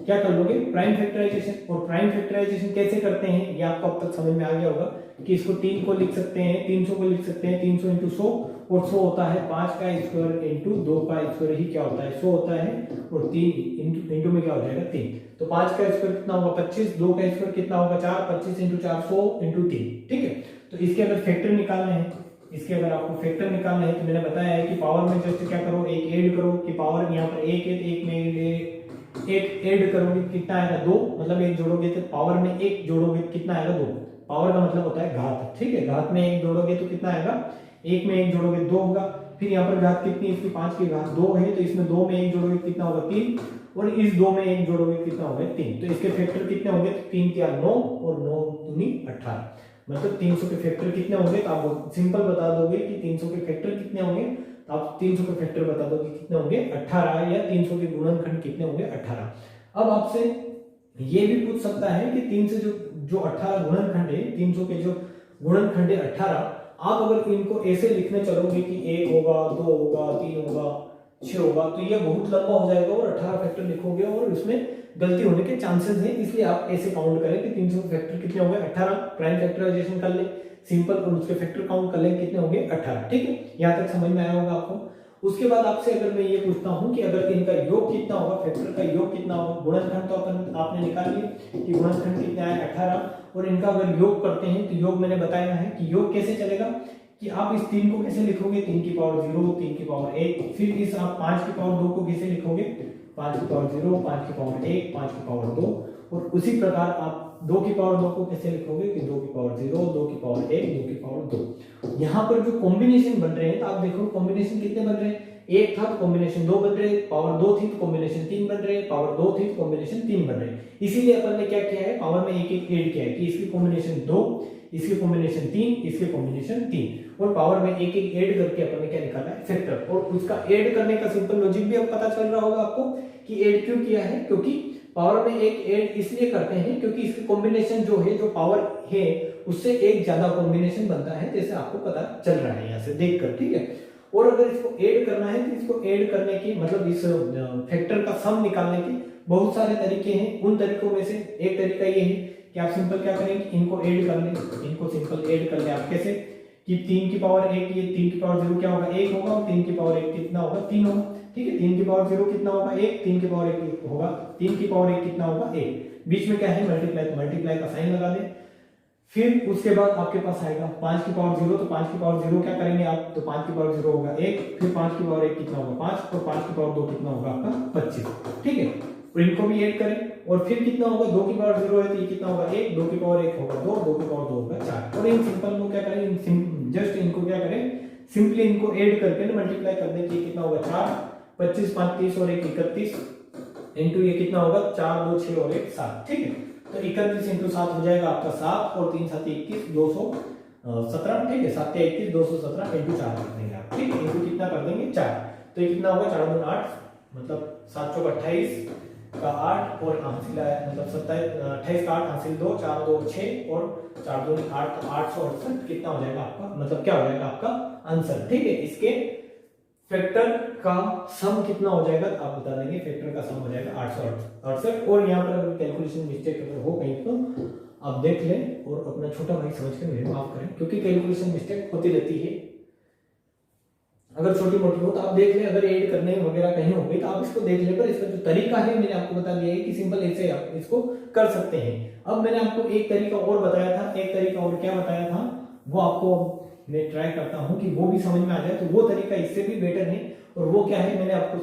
क्या कर लोगे, प्राइम फैक्टराइजेशन। और प्राइम फैक्टराइजेशन कैसे करते हैं ये आपको अब तक समझ में आ गया होगा कि इसको 3 को लिख सकते हैं, 300 को लिख सकते हैं 300 इंटू 100, और 100 होता है 5 का स्क्वायर इंटू 2 का स्क्वायर ही क्या होता है 100 होता है, और 3 इंटू में क्या हो जाएगा 3। तो 5 का स्क्वायर कितना होगा 25, 2 का स्क्वायर कितना होगा 4, 25 इंटू 4 100 इंटू 3, ठीक है। तो इसके अगर फैक्टर निकालने हैं, इसके अगर आपको फैक्टर निकालना है तो मैंने बताया है कि पावर में जस्ट क्या करो, एक ऐड करो, कि पावर यहाँ पर एक है तो एक में एक ऐड करोगे कितना आएगा 2, मतलब एक जोड़ोगे तो पावर में एक जोड़ोगे कितना आएगा 2। पावर का मतलब होता है घात, ठीक है। घात में एक जोड़ोगे तो कितना आएगा, एक में एक जोड़ोगे 2 होगा। फिर यहाँ पर घात कितनी, इसकी 5 की घात 2 है, तो इसमें 2 में एक जोड़ोगे कितना होगा 3, और इस 2 में एक जोड़ोगे कितना होगा 3। तो इसके फैक्टर कितने होंगे, 3 क्या 9 और 9 दूनी 18, मतलब 300 के फैक्टर कितने होंगे। तो आप सिंपल बता दोगे कि 300 के फैक्टर कितने होंगे, तो आप 300 के फैक्टर बता दोगे कितने होंगे 18, या 300 के गुणनखंड कितने होंगे 18। अब आपसे ये भी पूछ सकता है कि 3 से जो 18 गुणनखंड है, 300 के जो गुणनखंड है 18, आप अगर इनको ऐसे लिखने चलोगे कि 1 होगा 2 होगा 3 होगा 6 होगा, तो ये बहुत लंबा हो जाएगा और 18 फैक्टर लिखोगे और उसमें गलती होने के चांसेस हैं। इसलिए आप ऐसे काउंट करें कि 300 फैक्टर कितने होंगे 18, प्राइम फैक्टराइजेशन कर ले सिंपल और उसके फैक्टर काउंट कर ले कितने होंगे 18, ठीक है। यहाँ तक समझ में आया होगा आपको। उसके बाद आपसे अगर मैं ये पूछता हूँ कि अगर इनका योग कितना होगा, फैक्टर का योग कितना होगा, गुणनखंड तो आपने निकाल लिया कि गुणनखंड कितना है 18, और इनका अगर योग करते हैं तो योग मैंने बताया है कि योग कैसे चलेगा, कि आप इस 3 को कैसे लिखोगे, 3 की पावर 0, 3 की पावर 1, फिर इस आप 5 की पावर 2 को कैसे लिखोगे, 5 की पावर 0, 5 की पावर 1, 5 की पावर 2, और उसी प्रकार आप 2 की पावर 2 को कैसे लिखोगे कि 2 की पावर 0, 2 की पावर 1, 2 की पावर 2। यहाँ पर जो कॉम्बिनेशन बन रहे हैं तो आप देखो कॉम्बिनेशन कितने बन रहे हैं, 1 था तो कॉम्बिनेशन 2 बन रहे, पावर 2 थी तो कॉम्बिनेशन 3 बन रहे, पावर 2 थी तो कॉम्बिनेशन 3 बन रहे। इसीलिए अपन ने क्या किया है, पावर में एक एक ऐड किया है कि इसकी कॉम्बिनेशन 2, इसकी कॉम्बिनेशन 3, इसकी कॉम्बिनेशन 3, और पावर में एक एक ऐड करके अपन ने क्या निकाला है फैक्टर। और उसका ऐड करने का सिंपल लॉजिक भी अब पता चल रहा होगा आपको कि ऐड क्यों किया है, क्योंकि पावर में एक ऐड इसलिए करते हैं क्योंकि इसकी कॉम्बिनेशन जो है, जो पावर है उससे एक ज्यादा कॉम्बिनेशन बनता है, जैसे आपको पता चल रहा है यहाँ से देखकर, ठीक है। और अगर इसको ऐड करना है तो इसको ऐड करने की मतलब इस फैक्टर का सम निकालने के बहुत सारे तरीके हैं। उन तरीकों में से एक तरीका ये है कि आप सिंपल क्या करें, इनको ऐड कर लें, इनको सिंपल ऐड कर लें आप कैसे, कि 3 की पावर 1, ये 3 की पावर 0 क्या होगा 1 होगा, और 3 की पावर 1 कितना होगा 3 होगा, ठीक है। 3 की पावर 0 कितना होगा 1, 3 की पावर 1 होगा, 3 की पावर 1 कितना होगा 1, बीच में क्या है मल्टीप्लाई, तो मल्टीप्लाई का साइन लगा दें। फिर उसके बाद आपके पास आएगा 5 की पावर 0, तो 5 की पावर 0 क्या करेंगे आप, तो 5 की पावर 0 होगा 1, फिर 5 की पावर 1 कितना होगा 5, और 5 की पावर 2 कितना होगा आपका 25, ठीक है। और इनको भी ऐड करें, और फिर कितना होगा 2 की पावर 0 है तो ये कितना होगा 1, 2 की पावर 1 होगा 2, 2 की पावर 2 होगा 4। और इन सिंपल को क्या करें, जस्ट इनको क्या करें, सिंपली इनको ऐड करके मल्टीप्लाई कर दें कि कितना होगा 4, 25 5 30 और 1 31 इंटू ये कितना होगा 4 2 6 और 1 7, ठीक है। तो 31 इंटू 7 हो जाएगा आपका 7, और 3 7 21 217, ठीक है। 7 21 217 इंटू 4 कर देंगे आप, ठीक है। इंटू कितना कर देंगे 4, तो ये कितना होगा 4 2 8, मतलब 7 चौक 28 का 8, और हासिल मतलब 28 का 8 हासिल 2, 4 2 6 और 4 2 8, 868 कितना हो जाएगा आपका, मतलब क्या हो जाएगा आपका आंसर, ठीक है। इसके फैक्टर का सम कितना हो जाएगा आप बता देंगे, फैक्टर का सम हो जाएगा 868। और यहाँ पर अगर कैलकुलेशन मिस्टेक अगर हो कहीं तो आप देख लें और अपना छोटा भाई समझ कर मेरे माफ करें, क्योंकि कैलकुलेशन मिस्टेक होती रहती है। अगर छोटी मोटी हो तो आप देख लें, अगर ऐड करने वगैरह कहीं हो गई तो आप इसको देख लें, पर इसका जो तरीका है मैंने आपको बता दिया है कि सिंपल ऐसे आप इसको कर सकते हैं। अब मैंने आपको एक तरीका और बताया था, एक तरीका और क्या बताया था वो आपको मैं ट्राई करता हूं कि वो भी समझ में आ जाए। तो वो तरीका इससे भी बेटर है, और वो क्या है मैंने आपको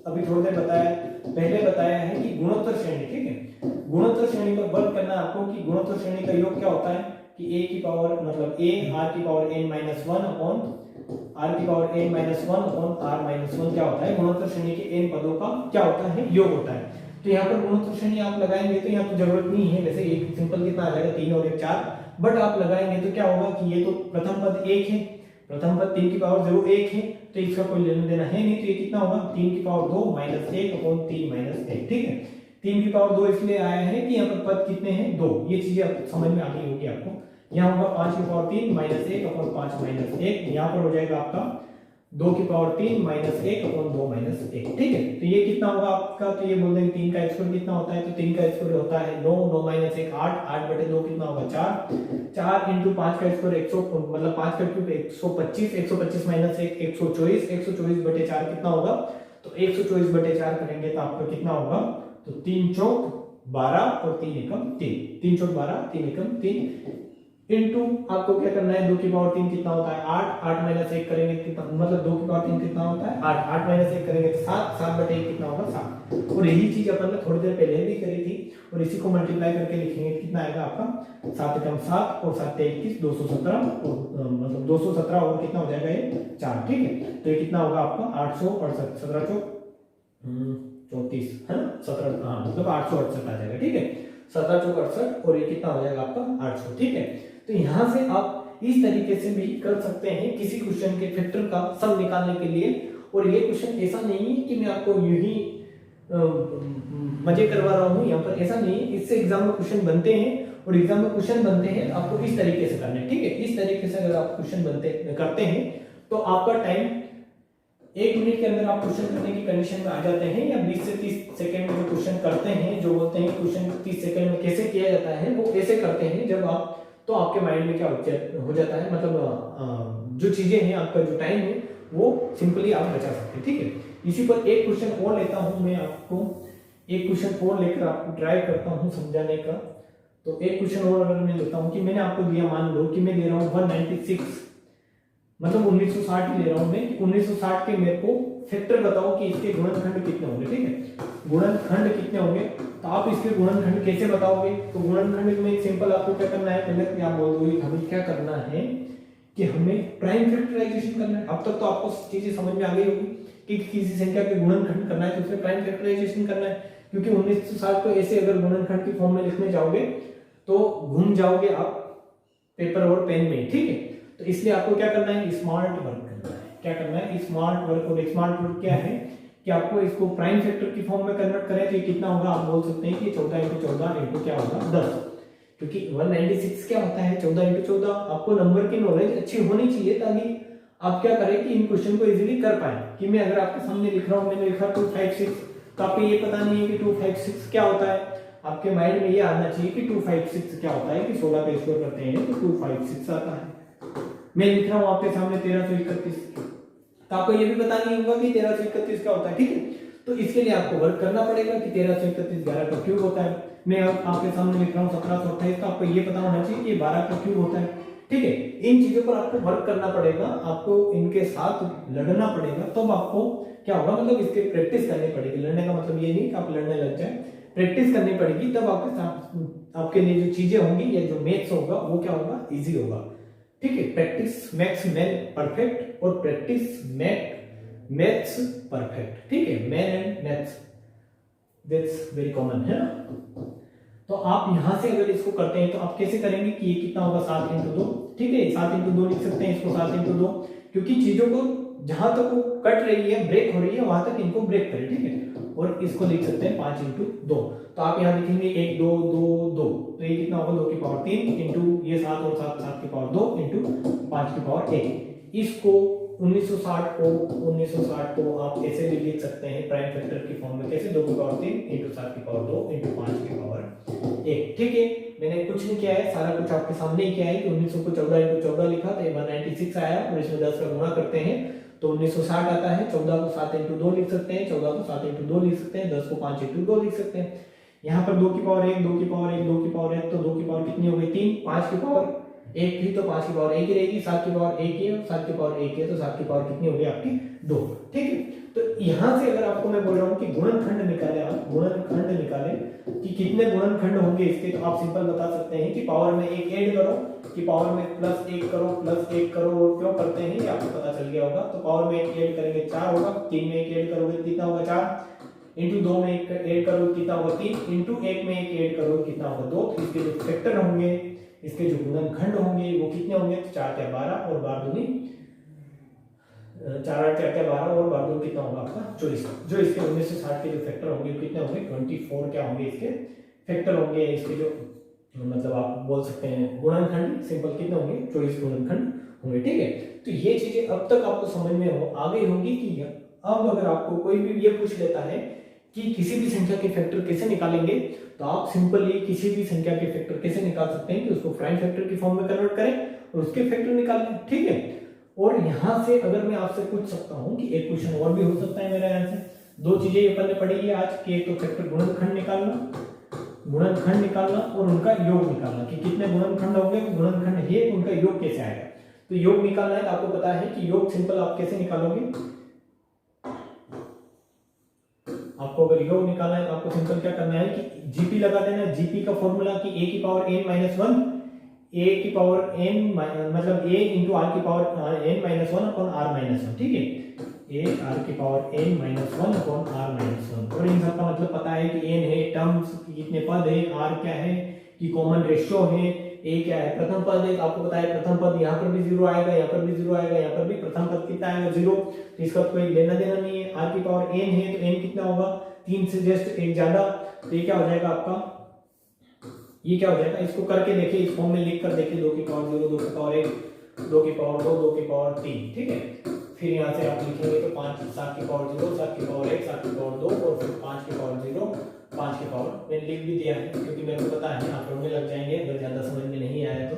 अभी थोड़ी देर बताया, पहले बताया है कि गुणोत्तर श्रेणी, ठीक है। गुणोत्तर श्रेणी का वर्क करना है आपको कि गुणोत्तर श्रेणी का योग क्या होता है कि a की पावर मतलब a r की power n minus one upon r की power n minus one upon r minus one क्या होता है, गुणोत्तर श्रेणी के n पदों का क्या होता है, योग होता है। तो यहाँ पर गुणोत्तर श्रेणी आप लगाएंगे तो यहाँ तो जरूरत नहीं है, वैसे एक सिंपल कितना आ जाएगा 3 और 1 4, बट आप लगाएंगे तो क्या होगा कि ये तो प्रथम पद 1 है, प्रथम पद 3 की पावर 0 1 है, तो इसका कोई लेना देना है नहीं, तो ये कितना होगा 3 की पावर 2 माइनस 1 अपॉन 3 माइनस 1, ठीक है। 3 की पावर 2 इसलिए आया है कि यहाँ पर पद कितने हैं 2, ये चीजें आप समझ में आ गई होगी आपको। यहाँ होगा 5 की पावर 3 माइनस 1 अपॉन 5 माइनस 1, यहाँ पर हो जाएगा आपका 2 की पावर 3 माइनस 1 अपॉन 2 माइनस 1, ठीक है। तो ये कितना होगा आपका, तो ये बोल देंगे 3 का स्क्वायर कितना होता है, तो 3 का स्क्वायर होता है 9, 9 माइनस 1 8, 8 बटे 2 कितना होगा 4, 4 इंटू 5 का स्क्वायर 100 मतलब 5 का क्यूब 125, 125 माइनस 1 124, 124 बटे 4 कितना होगा, तो 124 बटे 4 करेंगे तो आपका कितना होगा, तो 3 चौक 12 और 3 एकम 3, 3 चौक 12 3 एकम 3 इनटू आपको क्या करना है 2 की पावर 3 कितना होता है 8, 8 माइनस 1 करेंगे कितना, मतलब 2 की पावर 3 कितना होता है 8, 8 माइनस 1 करेंगे तो 7, 7 बटे 1 कितना होगा 7। और यही चीज अपन ने थोड़ी देर पहले भी करी थी, और इसी को मल्टीप्लाई करके लिखेंगे कितना आएगा आपका 7 एकम 7 और 7 21 217, और मतलब 217 और कितना हो जाएगा ये 4, ठीक है। तो ये कितना होगा आपका 868, 17 चौक 34 है ना 17, हाँ मतलब 868 आ जाएगा, ठीक है। 17 चौक 68 और ये कितना हो जाएगा आपका 800, ठीक है। तो यहाँ से आप इस तरीके से भी कर सकते हैं किसी क्वेश्चन के फैक्टर का सम निकालने के लिए। और ये क्वेश्चन ऐसा नहीं है कि मैं आपको यूं ही मजे करवा रहा हूँ, यहाँ पर ऐसा नहीं है, इससे एग्जाम में क्वेश्चन बनते हैं, और एग्जाम में क्वेश्चन बनते हैं आपको इस तरीके से करने, ठीक है। इस तरीके से अगर आप क्वेश्चन करते हैं तो आपका टाइम 1 मिनट के अंदर आप क्वेश्चन करने की कंडीशन में आ जाते हैं, या 20 से 30 सेकंड में जो क्वेश्चन करते हैं, जो बोलते हैं क्वेश्चन 30 सेकंड में कैसे किया जाता है, वो ऐसे करते हैं जब आप, तो आपके माइंड में क्या हो जाता है, मतलब जो चीजें हैं आपका जो टाइम है वो सिंपली आप बचा सकते हैं, ठीक है। इसी पर एक क्वेश्चन और लेता हूं मैं, आपको एक क्वेश्चन और लेकर आपको ट्राई करता हूं समझाने का। तो एक क्वेश्चन और अगर मैं लेता हूं कि मैंने आपको दिया, मान लो कि मैं दे रहा हूं 196, मतलब 1960 ले रहा हूं मैं, 1960 के मेरे को फैक्टर बताओ कि इसके गुणनखंड कितने होंगे, ठीक है। गुणनखंड कितने होंगे, तो आप इसके गुणनखंड कैसे बताओगे, तो गुणनखंड में सिंपल आपको क्या करना है, पहले आप बोल दो हमें क्या करना है कि हमें प्राइम फैक्टराइजेशन करना है। अब तक तो आपको चीजें समझ में आ गई होगी कि किसी संख्या के गुणनखंड करना है तो उसमें प्राइम फैक्टराइजेशन करना है, क्योंकि 1960 को ऐसे अगर गुणनखंड की फॉर्म में लिखने जाओगे तो घूम जाओगे आप पेपर और पेन में, ठीक है। तो इसलिए आपको क्या करना है, स्मार्ट वर्क करना है। क्या करना है, स्मार्ट वर्क। और स्मार्ट वर्क क्या है कि आपको इसको प्राइम फैक्टर की फॉर्म में कन्वर्ट करें तो ये कितना होगा, आप बोल सकते हैं कि 14 × 14 इंटू क्या होगा 10, क्योंकि 196 क्या होता है 14 × 14। आपको नंबर की नॉलेज अच्छी होनी चाहिए ताकि आप क्या करें कि इन क्वेश्चन को इजीली कर पाए। कि मैं अगर आपके सामने लिख रहा हूँ, मैंने लिखा 256, तो आपको ये पता नहीं है कि 256 क्या होता है, आपके माइंड में ये आना चाहिए कि 256 क्या होता है, कि 16 का स्क्वायर करते हैं तो 256 आता है। मैं लिख रहा हूँ आपके सामने 1331, तो आपको ये भी पता नहीं होगा कि 1331 क्या होता है, ठीक है। तो इसके लिए आपको वर्क करना पड़ेगा कि 1331 12 का क्यूब होता है। मैं आपके सामने लिख रहा हूँ 1728, तो आपको ये पता होना चाहिए कि 12 का क्यूब होता है, ठीक है। इन चीजों पर आपको वर्क करना पड़ेगा, आपको इनके साथ लड़ना पड़ेगा, तब आपको क्या होगा, मतलब इसके प्रैक्टिस करनी पड़ेगी। लड़ने का मतलब ये नहीं कि आप लड़ने लग जाए, प्रैक्टिस करनी पड़ेगी, तब आपके साथ आपके लिए जो चीजें होंगी या जो मैथ्स होगा वो क्या होगा, इजी होगा, ठीक है। प्रैक्टिस मेक्स मैन परफेक्ट, और प्रैक्टिस मेक मैथ्स परफेक्ट, ठीक है। Man and maths that's very common है ना। तो आप यहां से अगर इसको करते हैं तो आप कैसे करेंगे कि ये कितना होगा 7 × 2, ठीक है। 7 × 2 लिख सकते हैं इसको 7 × 2, क्योंकि चीजों को जहां तक वो कट रही है, ब्रेक हो रही है, वहां तक इनको ब्रेक करें, ठीक है। और इसको लिख सकते हैं 5 × 2, तो आप यहाँ लिखेंगे 1 2 2 2, तो ये कितना होगा 2 की पावर 3 इंटू ये 7 और 7 7 की पावर 2 इंटू 5 की पावर 1। इसको 1960 को आप ऐसे भी लिख सकते हैं प्राइम फैक्टर की फॉर्म में, कैसे 2 की पावर 3 इंटू 7 की पावर 2 इंटू 5 की पावर 1, ठीक है। मैंने कुछ नहीं किया है, सारा कुछ आपके सामने ही किया है कि 1900 को 14 × 14 लिखा तो 196 आया, और इसमें 10 का गुणा करते हैं तो 1960 आता है। 14 को 7 × 2 लिख सकते हैं, 14 को 7 × 2 लिख सकते हैं, 10 को 5 × 2 लिख सकते हैं। यहाँ पर 2 की पावर 1 2 की पावर 1 2 की पावर 1, तो 2 की पावर कितनी हो गई 3, 5 की पावर 1 थी तो 5 की पावर 1 ही रहेगी, 7 की पावर 1 है, 7 की पावर 1 है तो 7 की पावर कितनी हो गई आपकी 2, ठीक है। तो यहाँ से अगर आपको मैं बोल रहा हूँ कि गुणनखंड निकाले, आप गुणनखंड निकाले कि कितने गुणनखंड होंगे इसके, तो आप सिंपल बता सकते हैं कि पावर में एक ऐड करो, कि पावर में +1 करो, +1 करो। क्यों करते हैं ये आपको पता चल गया होगा। तो पावर में एक ऐड करेंगे 4 होगा, 3 में एक ऐड करोगे कितना होगा 4, इंटू 2 में एक ऐड करोगे कितना होगा 3, इंटू 1 में एक ऐड करोगे कितना होगा 2। तो इसके जो फैक्टर होंगे, इसके जो गुणनखंड होंगे वो कितने होंगे, 4 क्या 12 और 12 दूनी 4 8 क्या 12 और 12 दूनी कितना होगा आपका 24। जो इसके 1960 के जो फैक्टर होंगे कितने होंगे 24 क्या होंगे इसके फैक्टर होंगे। इसके जो मतलब आप बोल सकते हैं गुणनखंड सिंपल कितने होंगे 24 गुणनखंड होंगे। ठीक है, तो ये चीजें अब तक आपको समझ में आ गई होंगी कि अब अगर आपको कोई भी ये पूछ लेता है कि किसी भी संख्या के फैक्टर कैसे निकालेंगे, तो आप सिंपली किसी भी संख्या के फैक्टर कैसे निकाल सकते हैं कि उसको प्राइम फैक्टर की फॉर्म में कन्वर्ट करें और उसके फैक्टर निकाल लें। ठीक है, और यहां से अगर मैं आपसे पूछ सकता हूं कि एक क्वेश्चन और भी हो सकता है मेरे यहाँ से, दो चीजें अपन ने पढ़ी है आज कि एक तो फैक्टर गुणनखंड निकालना और उनका योग निकालना कि कितने गुणनखंड होंगे, गुणनखंड है उनका योग कैसे आएगा। तो योग निकालना है तो आपको पता है कि योग सिंपल आप कैसे निकालोगे। आपको अगर योग निकालना है तो आपको सिंपल क्या करना है कि जीपी लगा देना। जीपी का फॉर्मूला कि a की पावर n माइनस 1, a की पावर n मतलब a इंटू आर की power n minus 1 upon r minus 1। ठीक है, a r की power n minus 1 upon r minus 1। और इन सब का मतलब पता है कि n है टर्म्स कितने पद है, r क्या है कि कॉमन रेशियो है, a क्या है प्रथम पद है। तो आपको पता है प्रथम पद यहाँ पर भी 0 आएगा, यहाँ पर भी 0 आएगा, यहाँ पर भी प्रथम पद कितना आएगा 0। तो इसका कोई लेना देना नहीं है। r की पावर n है तो n कितना होगा 3 से जस्ट एक ज्यादा। तो ये क्या हो जाएगा आपका, ये क्या हो जाएगा, इसको करके देखिए, इस फॉर्म में लिख कर देखिए 2 की पावर 0, 2 की पावर 1, 2 की पावर 2, 2 की पावर 3। ठीक है, फिर यहाँ से आप लिखेंगे तो 5 7 की पावर 0, 7 की पावर 1, 7 की पावर 2 और फिर 5 की पावर 0, 5 की पावर मैंने लिख भी दिया है क्योंकि मेरे को पता है आप लोग में लग जाएंगे अगर ज्यादा समझ में नहीं आया तो।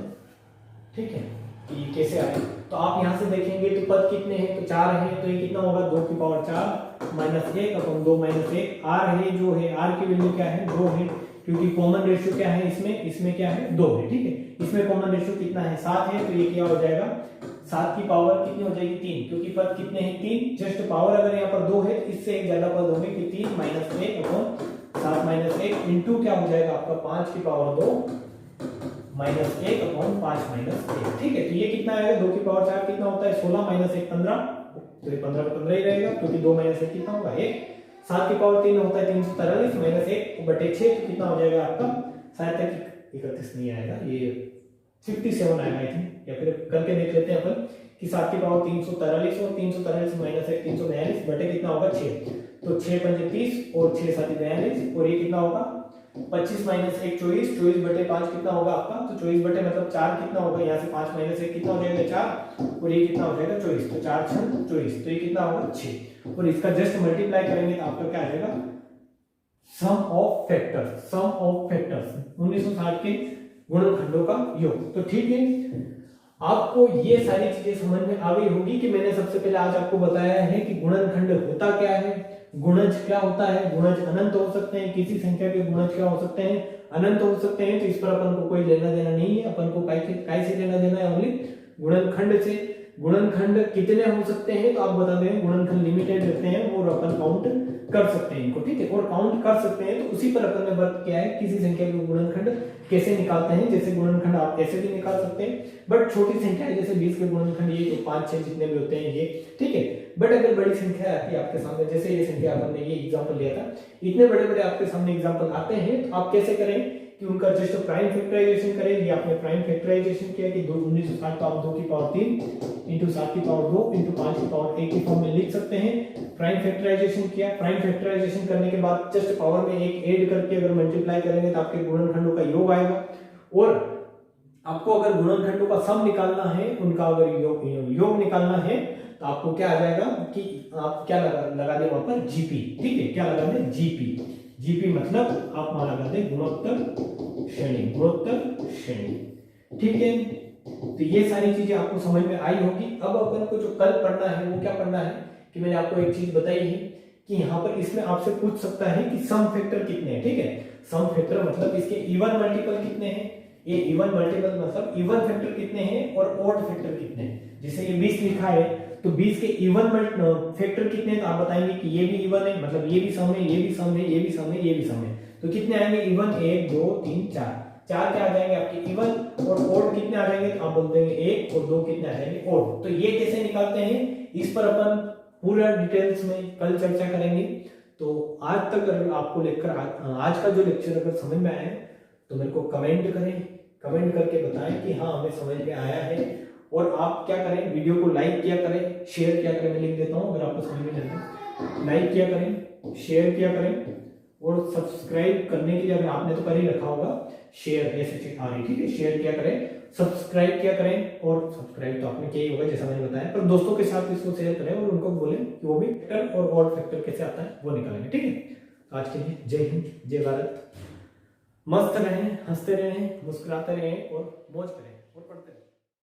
ठीक है, कि कैसे आए तो आप यहाँ से देखेंगे तो पद कितने हैं तो 4 है, तो ये कितना होगा 2 की power 4 minus 1 upon 2 minus 1। R है जो है, आर की वैल्यू क्या है 2 है क्योंकि कॉमन रेशियो क्या है इसमें क्या है 2 है। ठीक है, इसमें कॉमन रेशियो कितना है 7 है, तो ये क्या हो जाएगा 7 की पावर कितनी हो जाएगी 3 क्योंकि पद कितने हैं 3। जस्ट पावर अगर यहाँ पर 2 है तो इससे एक ज्यादा पद होंगे कि 3 माइनस 1 अपॉन 7 माइनस 1 इंटू क्या हो जाएगा आपका 5 की पावर 2 माइनस 1 अपॉन 5 माइनस 1। ठीक है, तो ये कितना आएगा 2 की पावर 4 कितना होता है 16 माइनस 1 15, तो ये 15 का 15 ही रहेगा क्योंकि 2 माइनस 1 कितना होगा 1। 7 की पावर 3 होता है 343 माइनस 1 बटे 6 तो कितना हो जाएगा आपका शायद तक 31 नहीं आएगा, ये 57 आएगा आई थिंक, या फिर करके देख लेते हैं अपन कि 7 की पावर 343 और 343 माइनस 1 342 बटे कितना होगा 6, तो 6 पंजे 30 और 6 7 42 और ये कितना होगा 25 माइनस 1 24, 24 बटे 5 कितना होगा आपका, तो 24 बटे मतलब 4 कितना होगा, यहाँ से 5 माइनस 1 कितना हो जाएगा 4 और ये कितना हो जाएगा 24, तो 4 6 24, तो ये कितना होगा 6 और इसका जस्ट मल्टीप्लाई करेंगे तो आपका क्या आ जाएगा सम ऑफ फैक्टर्स 1960 के गुणनखंडों का योग। तो ठीक है, आपको ये सारी चीजें समझ में आ गई होगी कि मैंने सबसे पहले आज आपको बताया है कि गुणनखंड होता क्या है, गुणज क्या होता है। गुणज अनंत हो सकते हैं, किसी संख्या के गुणज क्या हो सकते हैं अनंत हो सकते हैं, तो इस पर अपन को कोई लेना देना नहीं है। अपन को काय से लेना देना है, ओनली गुणनखंड से। गुणनखंड कितने हो सकते हैं तो आप बता दें, गुणनखंड लिमिटेड रहते हैं और अपन काउंट कर सकते हैं इनको। ठीक है, और काउंट कर सकते हैं तो उसी पर अपन ने वर्क किया है किसी संख्या के गुणनखंड कैसे निकालते हैं। जैसे गुणनखंड आप ऐसे भी निकाल सकते हैं, बट छोटी संख्या है जैसे 20 के गुणनखंड ये तो 5 6 जितने भी होते हैं ये, ठीक है। बट अगर बड़ी संख्या आती है आपके सामने, जैसे ये संख्या अपन ने ये एग्जांपल लिया था, इतने बड़े बड़े आपके सामने एग्जांपल आते हैं तो आप कैसे करें कि उनका जस्ट प्राइम फैक्टराइजेशन करें। ये आपने प्राइम फैक्टराइजेशन किया कि 1960 तो आप 2 की पावर 3 इंटू 7 की पावर 2 इंटू 5 की पावर 1 की फॉर्म में लिख सकते हैं। प्राइम फैक्टराइजेशन किया, प्राइम फैक्टराइजेशन करने के बाद जस्ट पावर में एक ऐड करके अगर मल्टीप्लाई करेंगे तो आपके गुणनखंडों का योग आएगा। और आपको अगर गुणनखंडों का सम निकालना है, उनका अगर योग निकालना है तो आपको क्या आ जाएगा कि आप क्या लगा दें वहां पर जीपी। ठीक है, क्या लगा दें जीपी। जीपी मतलब आप वहां लगा दें गुणोत्तर श्रेणी। ठीक है, तो ये सारी चीजें आपको समझ में आई होगी। अब अपन को जो कल पढ़ना है वो क्या पढ़ना है कि मैंने आपको एक चीज बताई है कि यहाँ पर इसमें आपसे पूछ सकता है कि सम फैक्टर कितने हैं। ठीक है, सम फैक्टर मतलब इसके इवन मल्टीपल कितने हैं, ये इवन मल्टीपल मतलब इवन फैक्टर कितने हैं और ऑड फैक्टर कितने हैं। जैसे ये 20 लिखा है तो 20 के इवन फैक्टर कितने हैं, तो आप बताएंगे कि ये भी इवन है, मतलब ये भी सम है, ये भी सम है, ये भी सम है, ये भी सम है। तो कितने आएंगे इवन, 1 2 3 4, चार क्या आ जाएंगे आपके इवन, और ओड कितने आ जाएंगे, तो आप बोल देंगे 1 और 2 कितने आ जाएंगे ओड। तो ये कैसे निकालते हैं, इस पर अपन पूरा डिटेल्स में कल चर्चा करेंगे। तो आज तक अगर आपको लेकर आज का जो लेक्चर अगर समझ में आया है तो मेरे को कमेंट करें, कमेंट करके बताएं कि हाँ हमें समझ में आया है। और आप क्या करें, वीडियो को लाइक किया करें, शेयर किया करें, मैं लिख देता हूँ अगर आपको समझ में जाए, लाइक किया करें, शेयर किया करें, और सब्सक्राइब करने के लिए अगर आपने तो कर ही रखा होगा शेयर, ऐसे आ रही ठीक है, शेयर किया करें, सब्सक्राइब किया करें, और सब्सक्राइब तो आपने किया ही होगा जैसा मैंने बताया, पर दोस्तों के साथ इसको शेयर करें और उनको बोलें कि वो भी फैक्टर और ऑड फैक्टर कैसे आता है वो निकालेंगे, ठीक है। तो आज के लिए जय हिंद, जय भारत, मस्त रहें, हंसते रहें, मुस्कुराते रहें और मौज करें और पढ़ते रहें।